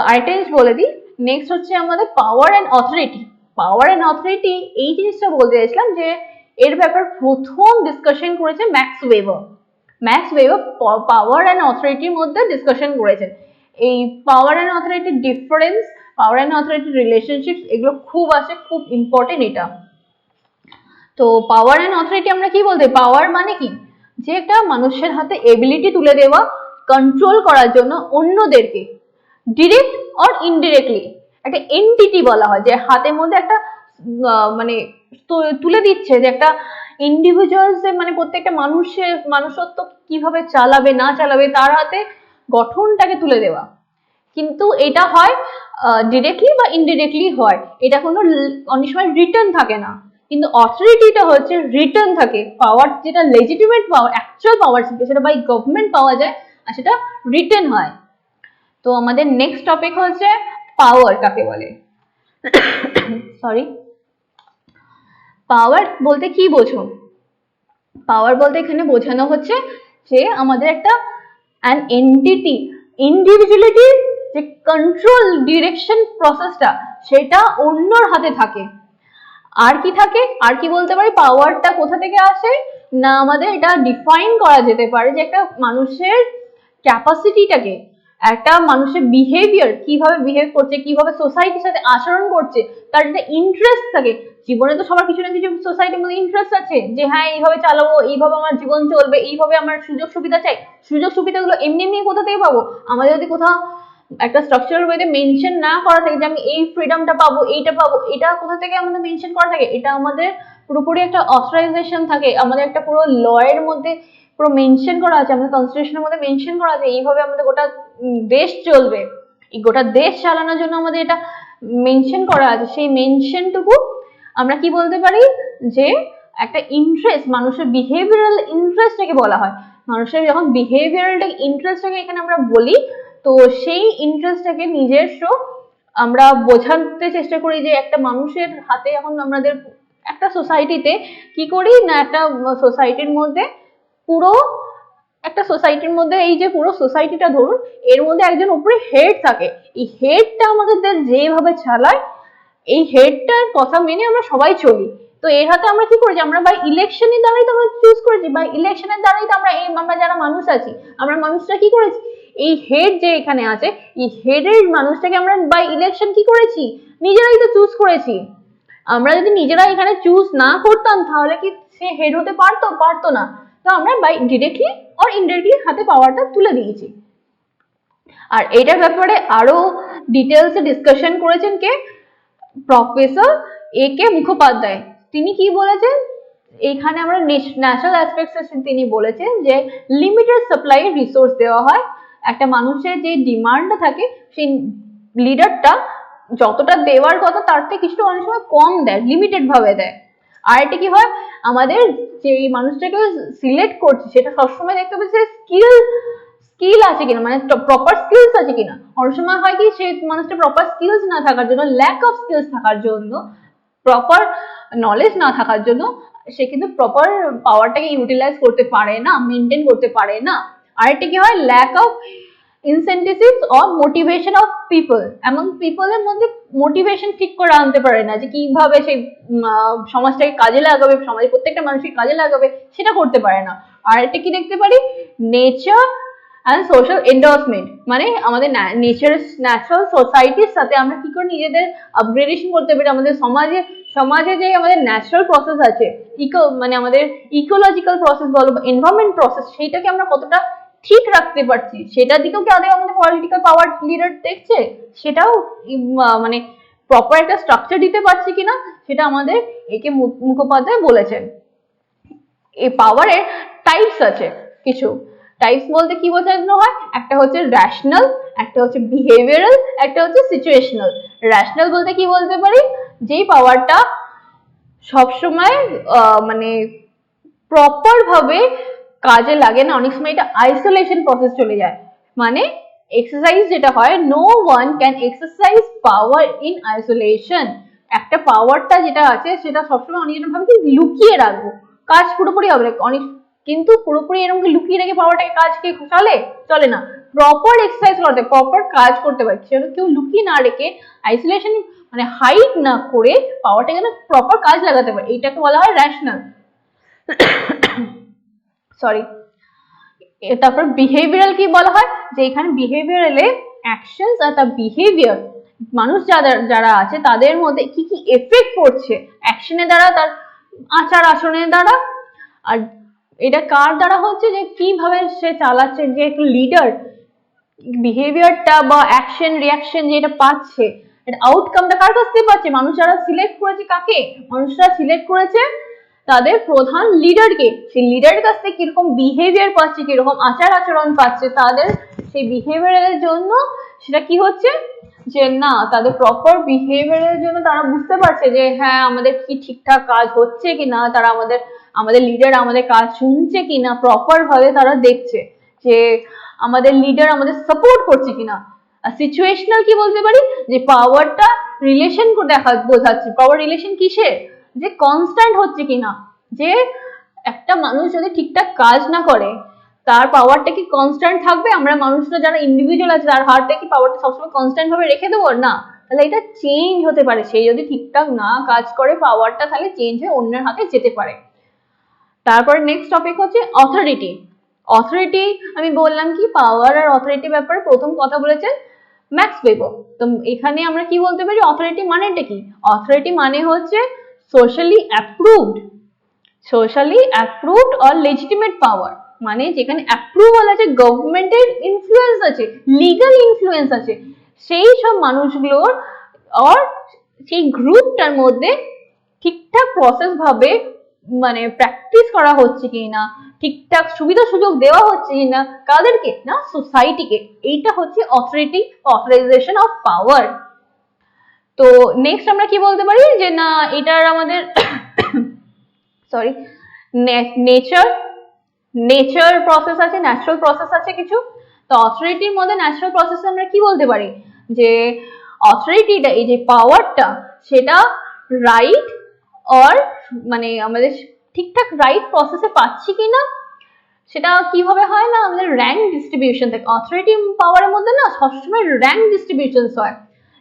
আরেকটা জিনিস বলে দিই, নেক্সট হচ্ছে আমাদের power and authority. Power and authority এই জিনিসটা বলতে চাইছিলাম যে এর ব্যাপার প্রথম ডিসকাশন করেছে max weber. Max weber power and অথরিটির মধ্যে ডিসকাশন করেছেন। এই পাওয়ার অ্যান্ড অথরিটির ডিফারেন্স, পাওয়ার অ্যান্ড অথরিটির রিলেশনশিপ, এগুলো খুব আছে, খুব ইম্পর্টেন্ট এটা। তো পাওয়ার অ্যান্ড অথরিটি আমরা কি বলতে, পাওয়ার মানে কি, যে একটা মানুষের হাতে এবিলিটি তুলে দেওয়া কন্ট্রোল করার জন্য অন্যদেরকে, ডিরেক্ট অর ইনডিরেক্টলি একটা এন্টিটি বলা হয়, যে হাতের মধ্যে একটা মানে তুলে দিচ্ছে, যে একটা ইন্ডিভিজুয়ালস, মানে প্রত্যেকটা মানুষের মানুষত্ব কিভাবে চালাবে না চালাবে তার হাতে গঠনটাকে তুলে দেওয়া। কিন্তু এটা হয় ডিরেক্টলি বা ইনডিরেক্টলি হয়, এটা কোনো অনেক সময় রিটার্ন থাকে না। কিন্তু অথরিটিটা হচ্ছে রিটার্ন থাকে, পাওয়ার যেটা লেজিটিমেট পাওয়ার, অ্যাকচুয়াল পাওয়ার সেটা বাই গভর্নমেন্ট পাওয়া যায়, আর সেটা রিটার্ন হয়। তো আমাদের নেক্সট টপিক হচ্ছে পাওয়ার কাকে বলে। সরি, পাওয়ার বলতে কি বোঝো? পাওয়ার বলতে এখানে বোঝানো হচ্ছে যে আমাদের একটা অ্যান এন্টিটি, ইন্ডিভিজুয়ালিটির যে কন্ট্রোল ডিরেকশন প্রসেসটা সেটা অন্যর হাতে থাকে। আর কি থাকে, আর কি বলতে পারি, পাওয়ারটা কোথা থেকে আসে না, আমাদের এটা ডিফাইন করা যেতে পারে যে একটা মানুষের ক্যাপাসিটিটাকে, একটা মানুষের বিহেভিয়ার কিভাবে বিহেভ করছে, কিভাবে সোসাইটির সাথে আচরণ করছে, তার একটা ইন্টারেস্ট থাকে। জীবনে তো সবার কিছু না কিছু সোসাইটির মধ্যে ইন্টারেস্ট আছে, যে হ্যাঁ এইভাবে চালাবো, এইভাবে আমার জীবন চলবে, এইভাবে আমার সুযোগ সুবিধা চাই। সুযোগ সুবিধাগুলো এমনি এমনি কোথা থেকে পাবো? আমাদের যদি কোথাও একটা স্ট্রাকচারাল ওয়েতে মেনশন না করা থাকে যে আমি এই ফ্রিডমটা পাবো, এইটা পাবো, এটা কোথা থেকে আমাদের মেনশন করা থাকে? এটা আমাদের পুরোপুরি একটা অথরাইজেশন থাকে, আমাদের একটা পুরো ল এর মধ্যে পুরো মেনশন করা আছে, আমাদের কনস্টিটিউশনের মধ্যে মেনশন করা আছে, এইভাবে আমাদের গোটা দেশ চলবে। এই গোটা দেশ চালানোর জন্য আমাদের এটা মেনশন করা আছে। সেই মেনশনটুকু আমরা কি বলতে পারি, যে একটা ইন্টারেস্ট, মানুষের বিহেভিয়ারাল ইন্টারেস্টটাকে বলা হয়। মানুষের যখন বিহেভিয়ারাল ইন্টারেস্টটাকে এখানে আমরা বলি, তো সেই ইন্টারেস্টটাকে নিজস্ব আমরা বোঝাতে চেষ্টা করি, যে একটা মানুষের হাতে এখন আমাদের একটা সোসাইটিতে কি করি না, একটা সোসাইটির মধ্যে পুরো একটা সোসাইটির মধ্যে এই যে পুরো সোসাইটিটা ধরুন, এর মধ্যে একজন উপরে হেড থাকে, এই হেডটা আমাদের যেভাবে চালায়, এই হেডটার কথা মেনে আমরা সবাই চলি। তো এর হাতে আমরা কি করেছি, আমরা বাই ইলেকশনের দ্বারাই তো আমরা চুজ করেছি, বাই ইলেকশনের দ্বারাই তো আমরা যারা মানুষ আছি, আমরা মানুষরা কি করেছি, এই হেড যে এখানে আছে, এই হেডের মানুষটাকে আমরা বাই ইলেকশন কি করেছি, নিজেরাই তো চুজ করেছি। আমরা যদি নিজেরা এখানে চুজ না করতাম তাহলে কি সে হেড হতে পারতো না। তো আমরা বাই ডিরেক্টলি অর ইনডিরেক্টলি হাতে পাওয়ারটা তুলে দিয়েছি। আর এটার ব্যাপারে আরো ডিটেলসে ডিসকাশন করেছেন কে, প্রফেসর A.K. মুখোপাধ্যায়। তিনি কি বলেছেন, এখানে আমরা ন্যাচারাল অ্যাসপেক্টস তিনি বলেছেন যে লিমিটেড সাপ্লাই রিসোর্স দেওয়া হয়, একটা মানুষের যে ডিমান্ডটা থাকে সেই লিডারটা যতটা দেওয়ার কথা তার থেকে কিছু অনেক সময় কম দেয়, লিমিটেড ভাবে দেয়। আর এটা কি হয়, আমাদের যে মানুষটাকে সিলেক্ট করছে সেটা সবসময় দেখতে হবে যে স্কিল আছে কিনা, মানে প্রপার স্কিলস আছে কিনা। অনেক সময় হয় কি, সেই মানুষটা প্রপার স্কিলস না থাকার জন্য, ল্যাক অফ স্কিলস থাকার জন্য, প্রপার নলেজ না থাকার জন্য সে কিন্তু প্রপার পাওয়ারটাকে ইউটিলাইজ করতে পারে না, মেনটেন করতে পারে না। আরেকটা কি হয়, lack of incentives or motivation of people, এমন পিপলের মধ্যে মোটিভেশন ঠিক করে আনতে পারে না যে কিভাবে সেই সমাজটাকে কাজে লাগাবে, সমাজের প্রত্যেকটা মানুষকে কাজে লাগাবে, সেটা করতে পারে না। আর একটা কি দেখতে পারি, নেচার অ্যান্ড সোশ্যাল এন্ডোর্সমেন্ট, মানে আমাদের ন্যাচারাল সোসাইটির সাথে আমরা কি করে নিজেদের আপগ্রেডেশন করতে পারি, আমাদের সমাজে যে আমাদের ন্যাচারাল প্রসেস আছে, মানে আমাদের ইকোলজিক্যাল প্রসেস বলো বা এনভায়রনমেন্ট প্রসেস, সেইটাকে আমরা কতটা ঠিক রাখতে পারছি, সেটার দিকেও কি আদৌ আমাদের পলিটিক্যাল পাওয়ার লিডার দেখছে, সেটাও মানে প্রপার একটা স্ট্রাকচার দিতে পারছি কিনা, সেটা আমাদের A.K. মুখোপাধ্যায় বলেছেন। এই পাওয়ারের টাইপস আছে কিছু। টাইপস বলতে কি বোঝানো হয়, একটা হচ্ছে রেশনাল, একটা হচ্ছে বিহেভিয়ারাল, একটা হচ্ছে সিচুয়েশনাল। রেশনাল বলতে কি বলতে পারি, যেই পাওয়ারটা সবসময় মানে প্রপার ভাবে কাজে লাগে না, অনেক সময় এটা আইসোলেশন প্রসেস চলে যায়। মানে এক্সারসাইজ যেটা হয়, no one can exercise power in isolation. একটা পাওয়ারটা যেটা আছে সেটা সবসময় অনেকজন ভাবে কি লুকিয়ে রাখবো, কাজ পুরোপুরি হবে না, অনেক কিন্তু পুরোপুরি এরকম লুকিয়ে রেখে পাওয়ারটাকে কাজ কি চলে না, প্রপার এক্সারসাইজ করতে, প্রপার কাজ করতে পারে। সেটা কেউ লুকিয়ে না রেখে আইসোলেশন মানে হাইড না করে পাওয়ারটা যেন প্রপার কাজ লাগাতে পারে, এইটাকে বলা হয় রেশনাল। সরি। তারপর বিহেভিয়ারাল কি বলা হয়, যে এখানে বিহেভিয়ারালে অ্যাকশনস আর তার বিহেভিয়ার, মানুষ যারা আছে তাদের মধ্যে কি কি এফেক্ট পড়ছে অ্যাকশনের দ্বারা, তার আচার আচরণের দ্বারা। আর এটা কার দ্বারা হচ্ছে, যে কিভাবে সে চালাচ্ছে, যে একটু লিডার বিহেভিয়ারটা বা অ্যাকশন রিয়াকশন যেটা পাচ্ছে, এটা আউটকামটা কার কাছ থেকে পাচ্ছে, মানুষ যারা সিলেক্ট করেছে কাকে, মানুষরা সিলেক্ট করেছে তাদের প্রধান লিডারকে, সেই লিডারের কাছ থেকে কিরকম বিহেভিয়ার পাচ্ছে, কিরকম আচার আচরণ পাচ্ছে, তাদের সেই বিহেভিয়ারের জন্য সেটা কি হচ্ছে, যে না তাদের প্রপার বিহেভিয়ারের জন্য তারা বুঝতে পারছে যে হ্যাঁ আমাদের কি ঠিকঠাক কাজ হচ্ছে কিনা, তারা আমাদের লিডার আমাদের কাজ শুনছে কিনা, প্রপার ভাবে তারা দেখছে যে আমাদের লিডার আমাদের সাপোর্ট করছে কিনা। আর সিচুয়েশনাল কি বলতে পারি, যে পাওয়ারটা রিলেশন বোঝাচ্ছে, পাওয়ার রিলেশন কিসের, যে কনস্ট্যান্ট হচ্ছে কিনা, যে একটা মানুষ যদি ঠিকঠাক কাজ না করে তার পাওয়ারটা কি কনস্ট্যান্ট থাকবে, আমরা মানুষরা যারা ইন্ডিভিজুয়াল আছে তার হাতে কি পাওয়ারটা সবসময় কনস্ট্যান্ট ভাবে রেখে দেবো, না, তাহলে এটা চেঞ্জ হতে পারে, সেই যদি ঠিকঠাক না কাজ করে পাওয়ারটা তাহলে চেঞ্জ হয়ে অন্যের হাতে যেতে পারে। তারপরে নেক্সট টপিক হচ্ছে অথরিটি। অথরিটি আমি বললাম কি, পাওয়ার আর অথরিটি ব্যাপারে প্রথম কথা বলেছেন ম্যাক্স ওয়েবার। তো এখানে আমরা কি বলতে পারি, অথরিটি মানেটা কি, অথরিটি মানে হচ্ছে সোশ্যালি অ্যাপ্রুভড অর লেজিটিমেট পাওয়ার, মানে যেখানে অ্যাপ্রুভাল আছে, গভর্নমেন্টের ইনফ্লুয়েন্স আছে, লিগাল ইনফ্লুয়েন্স আছে, সেই সব মানুষগুলোর আর সেই গ্রুপটার মধ্যে ঠিকঠাক প্রসেস ভাবে মানে প্র্যাকটিস করা হচ্ছে কিনা, ঠিকঠাক সুবিধা সুযোগ দেওয়া হচ্ছে কিনা, কাদেরকে না, সোসাইটিকে, এইটা হচ্ছে অথরিটি, অথরাইজেশন অফ পাওয়ার। তো নেক্সট আমরা কি বলতে পারি, যে না এটার আমাদের সরি নেচার প্রসেস আছে, ন্যাচারাল প্রসেস আছে কিছু। তো অথরিটির মধ্যে ন্যাচারাল প্রসেস আমরা কি বলতে পারি, যে অথরিটিটা, এই যে পাওয়ারটা, সেটা রাইট অর মানে আমাদের ঠিকঠাক রাইট প্রসেসে পাচ্ছি কিনা, সেটা কিভাবে হয় না, আমাদের র্যাঙ্ক ডিস্ট্রিবিউশন থাকে। অথরিটি পাওয়ারের মধ্যে না সবসময় র্যাঙ্ক ডিস্ট্রিবিউশনস হয়,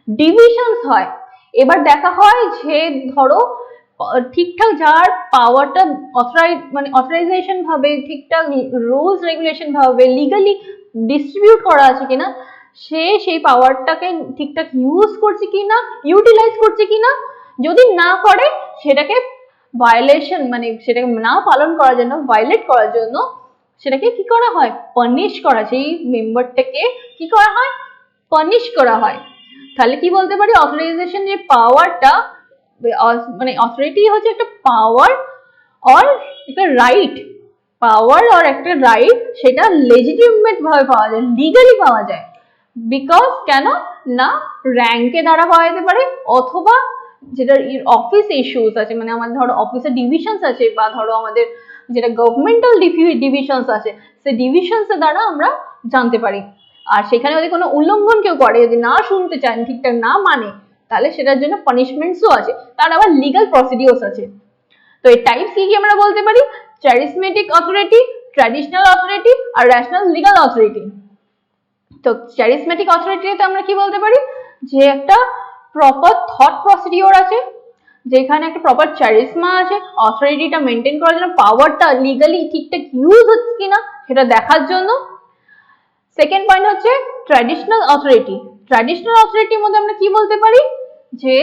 ডিভিশনস হয়। এবার দেখা হয় যে ধরো ঠিকঠাক যার পাওয়ারটা অথরাইজেশন ভাবে, ঠিকঠাক রুলস রেগুলেশন ভাবে লিগালি ডিস্ট্রিবিউট করা আছে কিনা, সে সেই পাওয়ারটাকে ঠিকঠাক ইউজ করছে কিনা, ইউটিলাইজ করছে কিনা, যদি না করে সেটাকে ভায়োলেশন, মানে সেটাকে না পালন করার জন্য, ভায়োলেট করার জন্য সেটাকে কি করা হয়, পানিশ করা, সেই মেম্বারটাকে কি করা হয়, পানিশ করা হয়। তাহলে কি বলতে পারি, অথরাইজেশন যে পাওয়ারটা, মানে অথরিটি হচ্ছে একটা পাওয়ার আর একটা রাইট, পাওয়ার আর একটা রাইট, সেটা লেজিটিমেট ভাবে পাওয়া যায়, লিগালি পাওয়া যায়। বিকজ কেন না, র্যাঙ্কে দ্বারা পাওয়া যেতে পারে, অথবা যেটা অফিস ইস্যুস আছে, মানে আমাদের ধরো অফিসের ডিভিশনস আছে, বা ধরো আমাদের যেটা গভর্নমেন্টাল ডিভিশনস আছে, সেই ডিভিশনস এর দ্বারা আমরা জানতে পারি। আর সেখানে যদি কোনো উল্লঙ্ঘন কেউ করে, যদি না শুনতে চান, ঠিকঠাক না মানে, তাহলে সেটার জন্য পানিশমেন্টসও আছে, তার আবার লিগাল প্রসিডিওরস আছে। তো এই টাইপস কি কি আমরা বলতে পারি, চ্যারিসমেটিক অথরিটি, ট্র্যাডিশনাল অথরিটি আর রেশনাল লিগাল অথরিটি। তো চ্যারিসমেটিক অথরিটিতে আমরা কি বলতে পারি, যে একটা প্রপার থট প্রসিডিওর আছে, যেখানে একটা প্রপার চ্যারিসমা আছে, অথরিটিটা মেনটেন করার জন্য, পাওয়ারটা লিগালি ঠিকঠাক ইউজ হচ্ছে কিনা সেটা দেখার জন্য। সেকেন্ড পয়েন্ট হচ্ছে ট্র্যাডিশনাল অথরিটি। ট্র্যাডিশনাল অথরিটির মধ্যে আমরা কি বলতে পারি, যে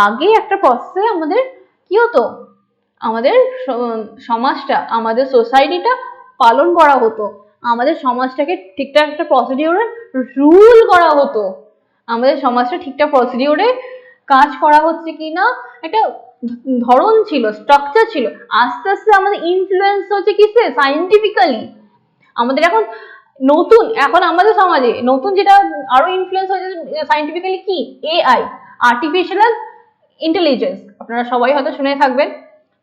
আগে একটা প্রসেসে আমাদের কি হতো, আমাদের সমাজটা, আমাদের সোসাইটিটা পালন করা হতো, আমাদের সমাজটাকে ঠিকঠাক একটা প্রসিডিওরে রুল করা হতো, আমাদের সমাজটা ঠিকঠাক প্রসিডিওরে কাজ করা হচ্ছে কিনা একটা ধরন ছিল, স্ট্রাকচার ছিল। আস্তে আস্তে আমাদের ইনফ্লুয়েন্স হচ্ছে কিসে, সায়েন্টিফিক্যালি। আমাদের এখন আমাদের সমাজে নতুন যেটা আরো ইনফ্লুয়েন্স হয়েছে সায়েন্টিফিক্যালি, কি, এআই, আর্টিফিশিয়াল ইন্টেলিজেন্স। আপনারা সবাই হয়তো শুনে থাকবেন,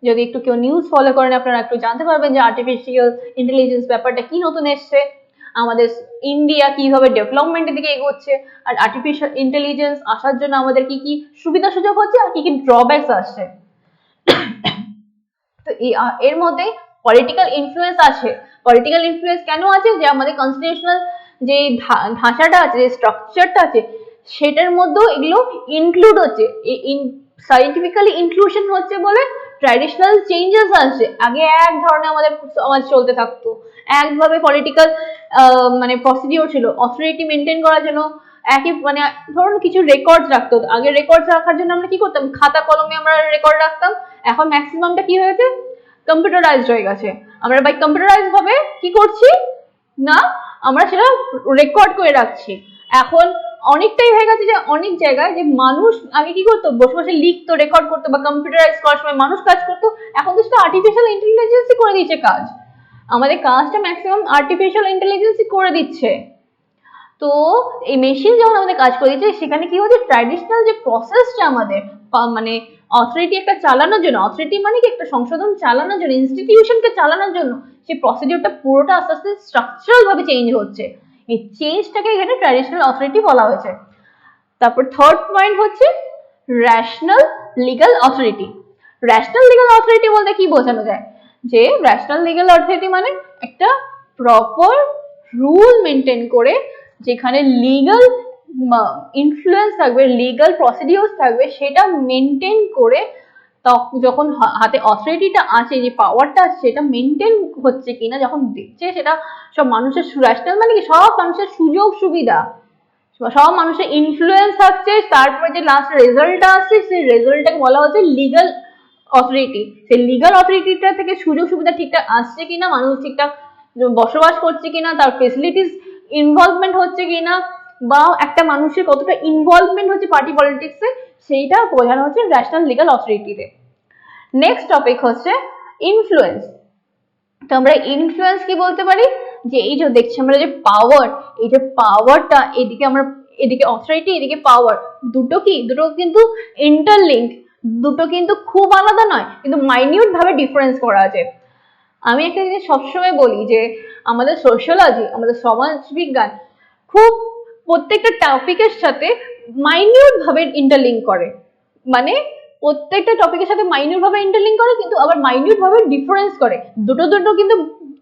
যদি একটু কেউ নিউজ ফলো করেন আপনারা একটু জানতে পারবেন যে আর্টিফিশিয়াল ইন্টেলিজেন্স ব্যাপারটা কি নতুন এসছে, আমাদের ইন্ডিয়া কিভাবে ডেভেলপমেন্টের দিকে এগোচ্ছে, আর আর্টিফিশিয়াল ইন্টেলিজেন্স আসার জন্য আমাদের কি কি সুবিধা সুযোগ হচ্ছে, আর কি কি ড্রব্যাকস আসছে। তো এর মধ্যে পলিটিক্যাল ইনফ্লুয়েন্স আছে। পলিটিক্যাল ইনফ্লুয়েন্স কেন আছে, যে আমাদের কনস্টিটিউশনাল যে ধাঁচাটা আছে, যে স্ট্রাকচারটা আছে, সেটার মধ্যেও এগুলো ইনক্লুড হচ্ছে। সায়েন্টিফিক্যালি ইনক্লুশন হচ্ছে বলে ট্র্যাডিশনাল চেঞ্জেস আসছে। আগে এক ধরনের আমাদের সমাজ চলতে থাকতো, একভাবে পলিটিক্যাল মানে প্রসিডিওর ছিল, অথরিটি মেনটেন করার জন্য একই মানে ধরুন কিছু রেকর্ড রাখতো। আগে রেকর্ড রাখার জন্য আমরা কি করতাম, খাতা কলমে আমরা রেকর্ড রাখতাম। এখন ম্যাক্সিমামটা কি হয়েছে, কম্পিউটারাইজড হয়ে গেছে। আমরা বাই কম্পিউটারাইজ ভাবে কি করছি না, আমরা সেটা রেকর্ড করে রাখছি। এখন অনেকটাই হয়ে গেছে যে অনেক জায়গায় যে মানুষ আগে কি করতো, বসে বসে লিখতো, রেকর্ড করতো, বা কম্পিউটারাইজ করার সময় মানুষ কাজ করতো। এখন তো সেটা আর্টিফিশিয়াল ইন্টেলিজেন্সই করে দিচ্ছে কাজ, আমাদের কাজটা ম্যাক্সিমাম আর্টিফিশিয়াল ইন্টেলিজেন্সই করে দিচ্ছে। তো এই মেশিন যখন আমাদের কাজ করে দিচ্ছে, সেখানে কি হচ্ছে, ট্র্যাডিশনাল যে প্রসেসটা আমাদের মানে অথরিটি একটা চালানোর জন্য, অথরিটি মানে কি একটা সংশোধন চালানোর জন্য, ইনস্টিটিউশনকে চালানোর জন্য, সেই প্রসিডিউরটা পুরোটা আস্তে আস্তে স্ট্রাকচারাল ভাবে চেঞ্জ হচ্ছে। এই চেঞ্জটাকে এখানে ট্র্যাডিশনাল অথরিটি বলা হয়েছে। তারপর থার্ড পয়েন্ট হচ্ছে rational legal authority. Rational legal authority বলতে কি বোঝানো যায়, যে রেশনাল লিগ্যাল অথরিটি মানে একটা প্রপার রুল মেনটেন করে, যেখানে লিগ্যাল ইনফ্লুয়েন্স থাকবে, লিগ্যাল প্রসিডিওর থাকবে, সেটা মেনটেন করে যখন হাতে অথরিটিটা আছে, যে পাওয়ারটা আছে, সেটা মেনটেন হচ্ছে কিনা যখন দেখছে, সেটা সব মানুষের রেশনাল মানে কি সব মানুষের সুযোগ সুবিধা, সব মানুষের ইনফ্লুয়েন্স থাকছে, তারপরে যে লাস্ট রেজাল্টটা আসছে, সেই রেজাল্টটাকে বলা হচ্ছে লিগ্যাল অথরিটি। সেই লিগ্যাল অথরিটিটা থেকে সুযোগ সুবিধা ঠিকঠাক আসছে কিনা, মানুষ ঠিকঠাক বসবাস করছে কিনা, তার ফেসিলিটিস ইনভলভমেন্ট হচ্ছে কিনা, বা একটা মানুষের কতটা ইনভলভমেন্ট হচ্ছে পার্টি পলিটিক্সে, সেইটা বোঝানো হচ্ছে ন্যাশনাল লিগ্যাল অথরিটিতে। নেক্সট টপিক হচ্ছে ইনফ্লুয়েন্স। তো আমরা ইনফ্লুয়েন্স কি বলতে পারি, যে এই যে দেখছি আমরা যে পাওয়ার, এই যে পাওয়ারটা, এদিকে আমরা এদিকে অথরিটি, এদিকে পাওয়ার, দুটো কিন্তু ইন্টারলিঙ্ক, দুটো কিন্তু খুব আলাদা নয়, কিন্তু মাইনিউট ভাবে ডিফারেন্স করা আছে। আমি একটা জিনিস সবসময় বলি যে আমাদের সোশিওলজি, আমাদের সমাজ বিজ্ঞান খুব প্রত্যেকটা টপিকের সাথে মাইনিউট ভাবে ইন্টারলিঙ্ক করে, মানে প্রত্যেকটা টপিকের সাথে মাইনিউট ভাবে ইন্টারলিঙ্ক করে, কিন্তু আবার মাইনিউট ভাবে ডিফারেন্স করে। দুটো কিন্তু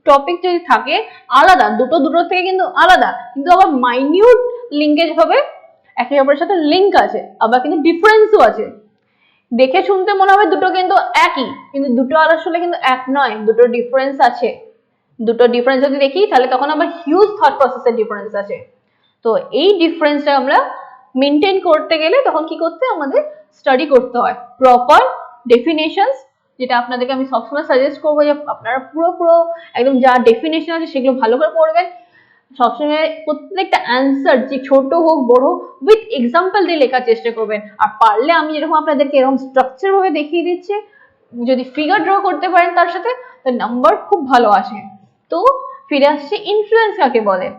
টপিক যদি থাকে আলাদা, দুটো থেকে কিন্তু আলাদা, কিন্তু আবার মাইনিউট লিঙ্কেজ ভাবে একে অপরের সাথে লিঙ্ক আছে, আবার কিন্তু ডিফারেন্সও আছে। দেখে শুনতে মনে হবে দুটো কিন্তু একই, কিন্তু দুটো আসলে কিন্তু এক নয়, দুটো ডিফারেন্স আছে। দুটো ডিফারেন্স যদি দেখি, তাহলে তখন আবার হিউজ থট প্রসেসের ডিফারেন্স আছে। তো এই ডিফারেন্সটা আমরা মেনটেন করতে গেলে তখন কি করতে, আমাদের স্টাডি করতে হয় প্রপার ডেফিনেশনস, যেটা আপনাদেরকে আমি সবসময় সাজেস্ট করবো যে আপনারা পুরো একদম যা ডেফিনেশন আছে সেগুলো ভালো করে পড়বেন। সবসময় প্রত্যেকটা অ্যান্সার, যে ছোট হোক বড় হোক, উইথ এক্সাম্পল দিয়ে লেখার চেষ্টা করবেন। আর পারলে আমি যেরকম আপনাদেরকে এরকম স্ট্রাকচার ভাবে দেখিয়ে দিচ্ছি, যদি ফিগার ড্র করতে পারেন তার সাথে, তার নাম্বার খুব ভালো আসে। তো ফিরে আসছে ইনফ্লুয়েন্স কাকে বলে।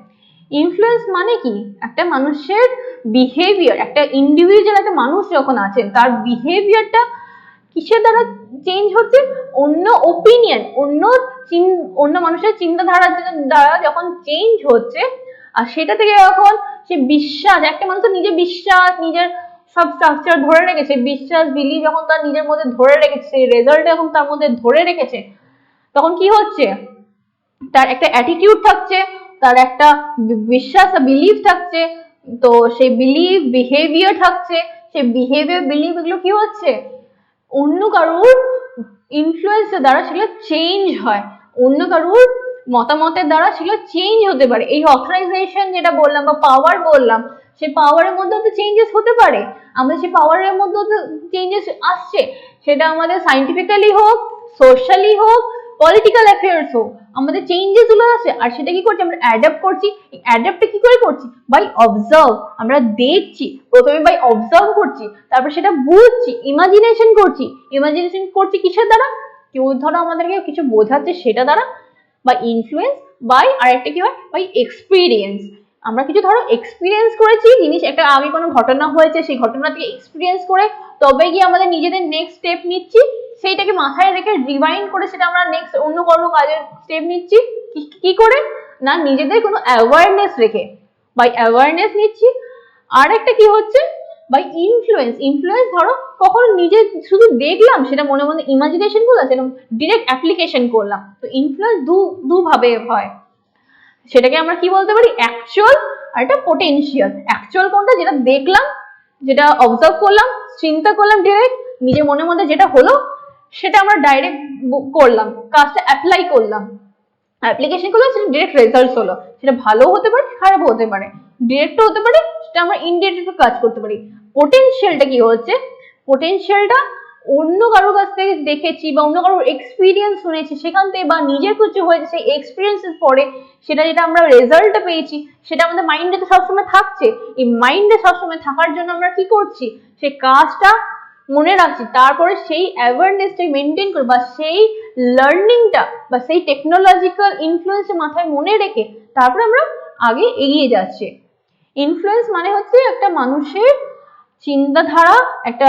ইনফ্লুয়েন্স মানে কি, একটা মানুষের বিহেভিয়ার, একটা ইন্ডিভিজুয়াল, একটা মানুষ যখন আছেন, তার বিহেভিয়ারটা কিসের দ্বারা চেঞ্জ হচ্ছে, অন্য ওপিনিয়ন, অন্য মানুষের চিন্তাধারার দ্বারা যখন চেঞ্জ হচ্ছে, আর সেটা থেকে যখন সে বিশ্বাস, একটা মানুষ নিজের বিশ্বাস, নিজের সব স্ট্রাকচার ধরে রেখেছে, বিশ্বাস বিলিভ যখন তার নিজের মধ্যে ধরে রেখেছে, রেজাল্ট যখন তার মধ্যে ধরে রেখেছে, তখন কি হচ্ছে, তার একটা অ্যাটিটিউড থাকছে, তার একটা বিশ্বাস বিলিভ থাকছে, তো সেই বিলিভ বিহেভিয়ার থাকছে, সেই বিহেভিয়ার বিলিভ এগুলো কি হচ্ছে, অন্য কারোর ইনফ্লুয়েন্সের দ্বারা সেগুলো চেঞ্জ হয়, অন্য কারোর মতামতের দ্বারা সেগুলো চেঞ্জ হতে পারে। এই অথরাইজেশন যেটা বললাম বা পাওয়ার বললাম, সেই পাওয়ারের মধ্যে তো চেঞ্জেস হতে পারে, আমাদের সেই পাওয়ারের মধ্যে তো চেঞ্জেস আসছে, সেটা আমাদের সাইন্টিফিক্যালি হোক, সোশ্যালি হোক, পলিটিক্যাল অ্যাফেয়ার্স হোক, আমাদের চেঞ্জেস গুলো আছে। আর সেটা কি করছি, আমরা অ্যাডাপ্ট করছি। অ্যাডাপ্টটা কি করে করছি, বাই অবজার্ভ, আমরা দেখছি, প্রথমে বাই অবজার্ভ করছি, তারপর সেটা বুঝছি, ইমাজিনেশন করছি কিসের দ্বারা, কেউ ধরো আমাদেরকে কিছু বোঝাচ্ছে সেটা দ্বারা, বা ইনফ্লুয়েন্স, বাই আরেকটা কি হয়, বাই এক্সপিরিয়েন্স। আমরা কিছু ধরো এক্সপিরিয়েন্স করেছি জিনিস, একটা আমি কোনো ঘটনা হয়েছে, সেই ঘটনা থেকে এক্সপিরিয়েন্স করে তবে গিয়ে আমাদের নিজেদের নেক্সট স্টেপ নিচ্ছি, সেইটাকে মাথায় রেখে রিভাইন্ড করে সেটা আমরা নেক্সট অন্য কোনো কাজের স্টেপ নিচ্ছি। কি করে না, নিজেদের কোনো অ্যাওয়ারনেস রেখে, বাই অ্যাওয়ারনেস নিচ্ছি। আর একটা কি হচ্ছে, বাই ইনফ্লুয়েন্স ধরো কখনো নিজে শুধু দেখলাম, সেটা মনে মনে ইমাজিনেশন করলাম, সেটা ডিরেক্ট অ্যাপ্লিকেশন করলাম। তো ইনফ্লুয়েন্স দুভাবে হয়, সেটাকে আমরা কি বলতে পারি, অ্যাকচুয়াল আর একটা পোটেনশিয়াল। অ্যাকচুয়াল কোনটা, যেটা দেখলাম, যেটা অবজার্ভ করলাম, চিন্তা করলাম, ডিরেক্ট নিজের মনের মধ্যে যেটা হলো, সেটা আমরা ডাইরেক্ট করলাম, কাজটা অ্যাপ্লাই করলাম, অ্যাপ্লিকেশন করলাম, সেটা ডিরেক্ট রেজাল্ট হলো। সেটা ভালো হতে পারে, খারাপও হতে পারে, ডিরেক্টও হতে পারে, সেটা আমরা ইনডিরেক্ট কাজ করতে পারি। পোটেনশিয়ালটা কি হচ্ছে, পোটেনশিয়ালটা অন্য কারোর কাছ থেকে দেখেছি বা অন্য কারোর এক্সপিরিয়েন্স শুনেছি, সেখান থেকে বা নিজের কিছু হয়েছে সেই এক্সপিরিয়েন্সের পরে সেটা যেটা আমরা রেজাল্টটা পেয়েছি সেটা আমাদের মাইন্ডে তো সবসময় থাকছে। এই মাইন্ডে সবসময় থাকার জন্য আমরা কি করছি, সেই কাজটা মনে রাখছি, তারপরে সেই অ্যাওয়ারনেসটা মেনটেন করে বা সেই লার্নিংটা বা সেই টেকনোলজিক্যাল ইনফ্লুয়েন্স মাথায় মনে রেখে তারপরে আমরা আগে এগিয়ে যাচ্ছি। ইনফ্লুয়েন্স মানে হচ্ছে একটা মানুষের চিন্তাধারা, একটা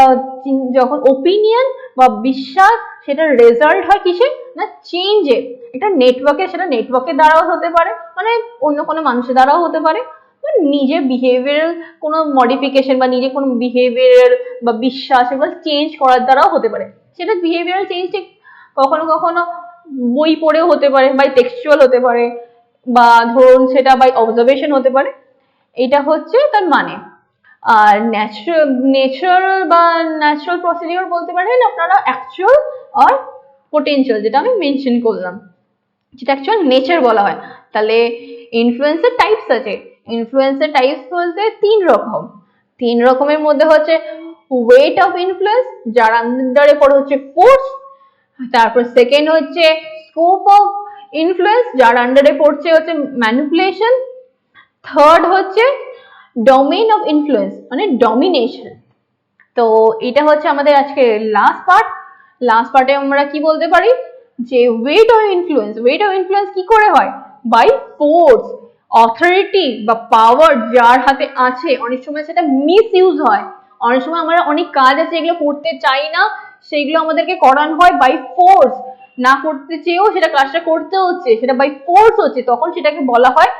যখন ওপিনিয়ন বা বিশ্বাস, সেটার রেজাল্ট হয় কিসে না চেঞ্জে। এটা নেটওয়ার্কে, সেটা নেটওয়ার্কের দ্বারাও হতে পারে, মানে অন্য কোনো মানুষের দ্বারাও হতে পারে, নিজের বিহেভিয়ারাল কোনো মডিফিকেশন বা নিজের কোনো বিহেভিয়ার বা বিশ্বাস এগুলো চেঞ্জ করার দ্বারাও হতে পারে। সেটা বিহেভিয়ারাল চেঞ্জ ঠিক কখনো কখনো বই পড়েও হতে পারে, বাই টেক্সচুয়াল হতে পারে, বা ধরুন সেটা বাই অবজারভেশন হতে পারে। এটা হচ্ছে তার মানে। আর ন্যাচারাল বা ন্যাচারাল প্রসিডিওর বলতে পারেন আপনারা অ্যাকচুয়াল আর পোটেনশিয়াল, যেটা আমি মেনশন করলাম, যেটা অ্যাকচুয়াল নেচার বলা হয়। তাহলে ইনফ্লুয়েন্সের টাইপস আছে। ইনফ্লুয়েন্সের টাইপস বলতে তিন রকমের মধ্যে হচ্ছে ওয়েট অফ ইনফ্লুয়েন্স, যার আন্ডারে পড়ে হচ্ছে ফোর্স। তারপর সেকেন্ড হচ্ছে স্কোপ অফ ইনফ্লুয়েন্স, যার আন্ডারে পড়ছে হচ্ছে ম্যানিপুলেশন। থার্ড হচ্ছে ডোমেইন অফ ইনফ্লুয়েন্স মানে ডমিনেশন। তো এটা হচ্ছে আমাদের আজকে লাস্ট পার্টে আমরা কি বলতে পারি যে ওয়েট অফ ইনফ্লুয়েন্স কি করে হয়, বাই ফোর্স, অথরিটি বা পাওয়ার যার হাতে আছে, অনেক সময় সেটা মিস ইউজ হয়। অনেক সময় আমরা অনেক কাজ আছে এগুলো করতে চাই না, সেগুলো আমাদেরকে করানো হয় বাই ফোর্স, না করতে চেয়েও সেটা কাজটা করতে হচ্ছে, সেটা বাই ফোর্স হচ্ছে, তখন সেটাকে বলা হয়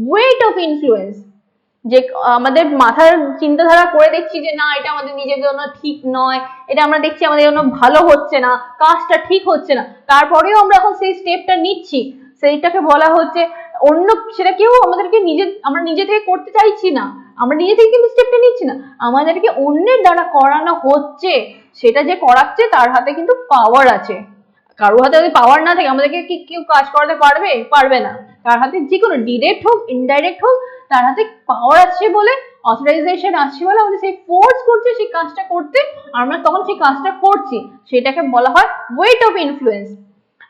ওয়েট অফ ইনফ্লুয়েন্স। যে আমাদের মাথার চিন্তাধারা করে দেখছি যে না এটা আমাদের নিজের জন্য ঠিক নয়, এটা আমরা দেখছি আমাদের জন্য ভালো হচ্ছে না, কাজটা ঠিক হচ্ছে না, তারপরেও আমরা এখন সেই স্টেপটা নিচ্ছি, সেইটাকে বলা হচ্ছে অন্য, সেটা কেউ আমাদেরকে আমরা নিজে থেকে করতে চাইছি না, আমরা নিজে থেকে কিন্তু স্টেপটা নিচ্ছি না, আমাদেরকে অন্যের দ্বারা করানো হচ্ছে। সেটা যে করাচ্ছে তার হাতে কিন্তু পাওয়ার আছে। কারোর হাতে যদি পাওয়ার না থাকে আমাদেরকে কি কেউ কাজ করাতে পারবে না। তার হাতে যে কোনো ডিরেক্ট হোক ইনডাইরেক্ট হোক, তার হাতে পাওয়ার আছে বলে, অথরাইজেশন আছে বলে আমাদের সেই ফোর্স করছে সেই কাজটা করতে, আমরা তখন সেই কাজটা করছি, সেটাকে বলা হয় ওয়েট অফ ইনফ্লুয়েন্স।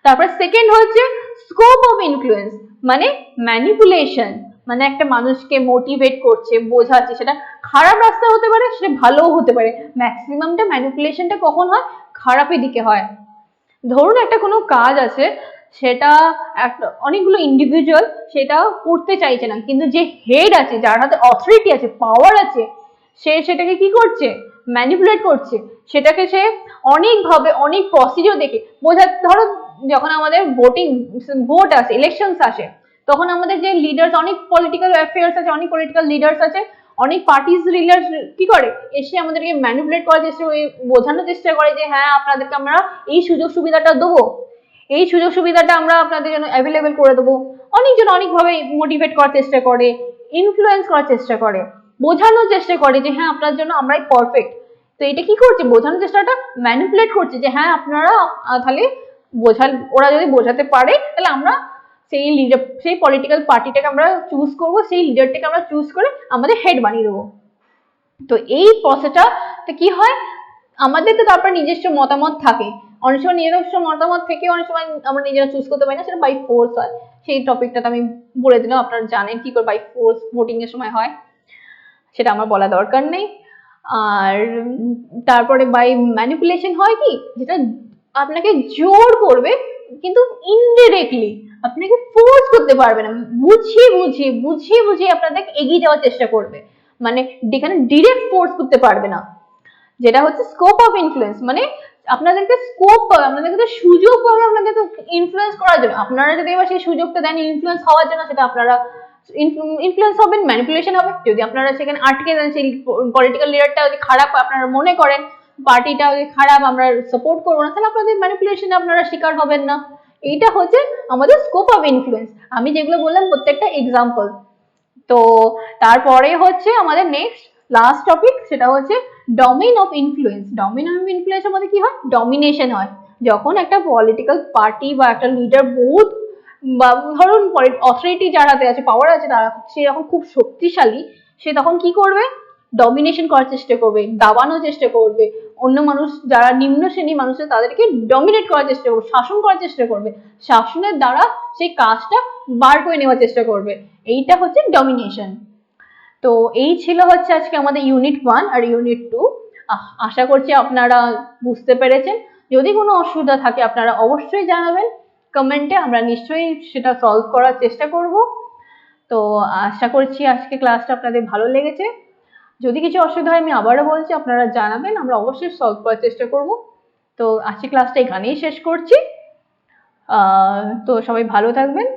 তারপর সেকেন্ড হচ্ছে স্কোপ অফ ইনফ্লুয়েন্স মানে ম্যানিপুলেশন, মানে একটা মানুষকে মোটিভেট করছে, বোঝাচ্ছে, সেটা খারাপ রাস্তা হতে পারে, সেটা ভালোও হতে পারে। ম্যাক্সিমামটা ম্যানিপুলেশনটা কখন হয়, খারাপের দিকে হয়। ধরুন একটা কোনো কাজ আছে, সেটা অনেকগুলো ইন্ডিভিজুয়াল সেটা করতে চাইছে না, কিন্তু যে হেড আছে, যার হাতে অথরিটি আছে, পাওয়ার আছে, সে সেটাকে কি করছে, ম্যানিপুলেট করছে, সেটাকে সে অনেকভাবে অনেক প্রসিডিওর দেখে ধরো যখন আমাদের ভোট আসে, ইলেকশনস আসে, তখন আমাদের যে লিডার্স, অনেক পলিটিক্যাল অ্যাফেয়ার্স আছে, অনেক পলিটিক্যাল লিডার্স আছে, অনেক পার্টিস লিডার্স কি করে, এসে আমাদেরকে ম্যানিপুলেট করার চেষ্টা, বোঝানোর চেষ্টা করে যে হ্যাঁ আপনাদেরকে আমরা এই সুযোগ সুবিধাটা দেবো, এই সুযোগ সুবিধাটা আমরা আপনাদের জন্য অ্যাভেলেবেল করে দেবো। অনেকজন অনেকভাবে মোটিভেট করার চেষ্টা করে, ইনফ্লুয়েন্স করার চেষ্টা করে, বোঝানোর চেষ্টা করে যে হ্যাঁ আপনার জন্য আমরাই পারফেক্ট। তো এটা কি করছে, বোঝানোর চেষ্টাটা ম্যানিপুলেট করছে যে হ্যাঁ আপনারা তাহলে ওরা যদি বোঝাতে পারে তাহলে আমরা সেই লিডার, সেই পলিটিক্যাল পার্টিটাকে আমরা চুজ করবো, সেই লিডারটাকে আমরা চুজ করে আমাদের হেড বানিয়ে দেবো। তো এই প্রসেসটা কি হয়, আমাদের তো তারপর নিজস্ব মতামত থাকে, অনেক সময় নিজস্ব মতামত থেকে অনেক সময় আমরা নিজেরা চুজ করতে পারি না, সেটা বাই ফোর্স হয়। সেই টপিকটা আমি বলে দিলাম, আপনারা জানেন কি করে বাই ফোর্স ভোটিং এর সময় হয়, সেটা আমার বলা দরকার নেই। আর তারপরে বাই ম্যানিপুলেশন হয় কি, যেটা আপনাকে জোর করবে কিন্তু ইনডিরেক্টলি, আপনাকে ফোর্স করতে পারবে না, বুঝিয়ে আপনাদের এগিয়ে যাওয়ার চেষ্টা করবে, মানে এখানে ডিরেক্ট ফোর্স করতে পারবে না। যেটা হচ্ছে স্কোপ অফ ইনফ্লুয়েন্স, মানে আপনাদেরকে স্কোপ পাবে, আপনাদেরকে সুযোগ পাবে আপনাদেরকে ইনফ্লুয়েন্স করার জন্য, আপনারা যদি এবার সেই সুযোগটা দেন ইনফ্লুয়েন্স হওয়ার জন্য, সেটা আপনারা ইনফ্লুয়েন্স হবেন, ম্যানিপুলেশন হবে। যদি আপনারা সেখানে আটকে দেন, সেই পলিটিক্যাল লিডারটা যদি খারাপ আপনারা মনে করেন, পার্টিটা খারাপ, আমরা সাপোর্ট করবো না, তাহলে আপনাদের ম্যানিপুলেশনে আপনারা শিকার হবেন না। এইটা হচ্ছে আমাদের স্কোপ অফ ইনফ্লুয়েন্স, আমি যেগুলো বললাম প্রত্যেকটা এক্সাম্পল। তো তারপরে হচ্ছে আমাদের নেক্সট লাস্ট টপিক, সেটা হচ্ছে domain of influence. Domain of ইনফ্লুয়েন্সের মধ্যে কি হয়, ডমিনেশন হয়। যখন একটা পলিটিক্যাল পার্টি বা একটা লিডার বহুত বা ধরুন অথরিটি যার হাতে আছে, পাওয়ার আছে, তারা সে যখন খুব শক্তিশালী, সে তখন কি করবে, ডমিনেশন করার চেষ্টা করবে, দাবানোর চেষ্টা করবে, অন্য মানুষ যারা নিম্ন শ্রেণীর মানুষ আছে তাদেরকে ডমিনেট করার চেষ্টা করবে, শাসন করার চেষ্টা করবে, শাসনের দ্বারা সেই কাজটা বার করে নেওয়ার চেষ্টা করবে। এইটা হচ্ছে ডমিনেশন। তো এই ছিল হচ্ছে আজকে আমাদের ইউনিট 1 আর ইউনিট 2। আশা করছি আপনারা বুঝতে পেরেছেন। যদি কোনো অসুবিধা থাকে আপনারা অবশ্যই জানাবেন কমেন্টে, আমরা নিশ্চয়ই সেটা সলভ করার চেষ্টা করব। তো আশা করছি আজকে ক্লাসটা আপনাদের ভালো লেগেছে। যদি কিছু অসুবিধা হয় আমি আবারও বলছি, আপনারা জানাবেন, আমরা অবশ্যই সলভ করার চেষ্টা করব। তো আজকে ক্লাসটা এখানেই শেষ করছি। তো সবাই ভালো থাকবেন।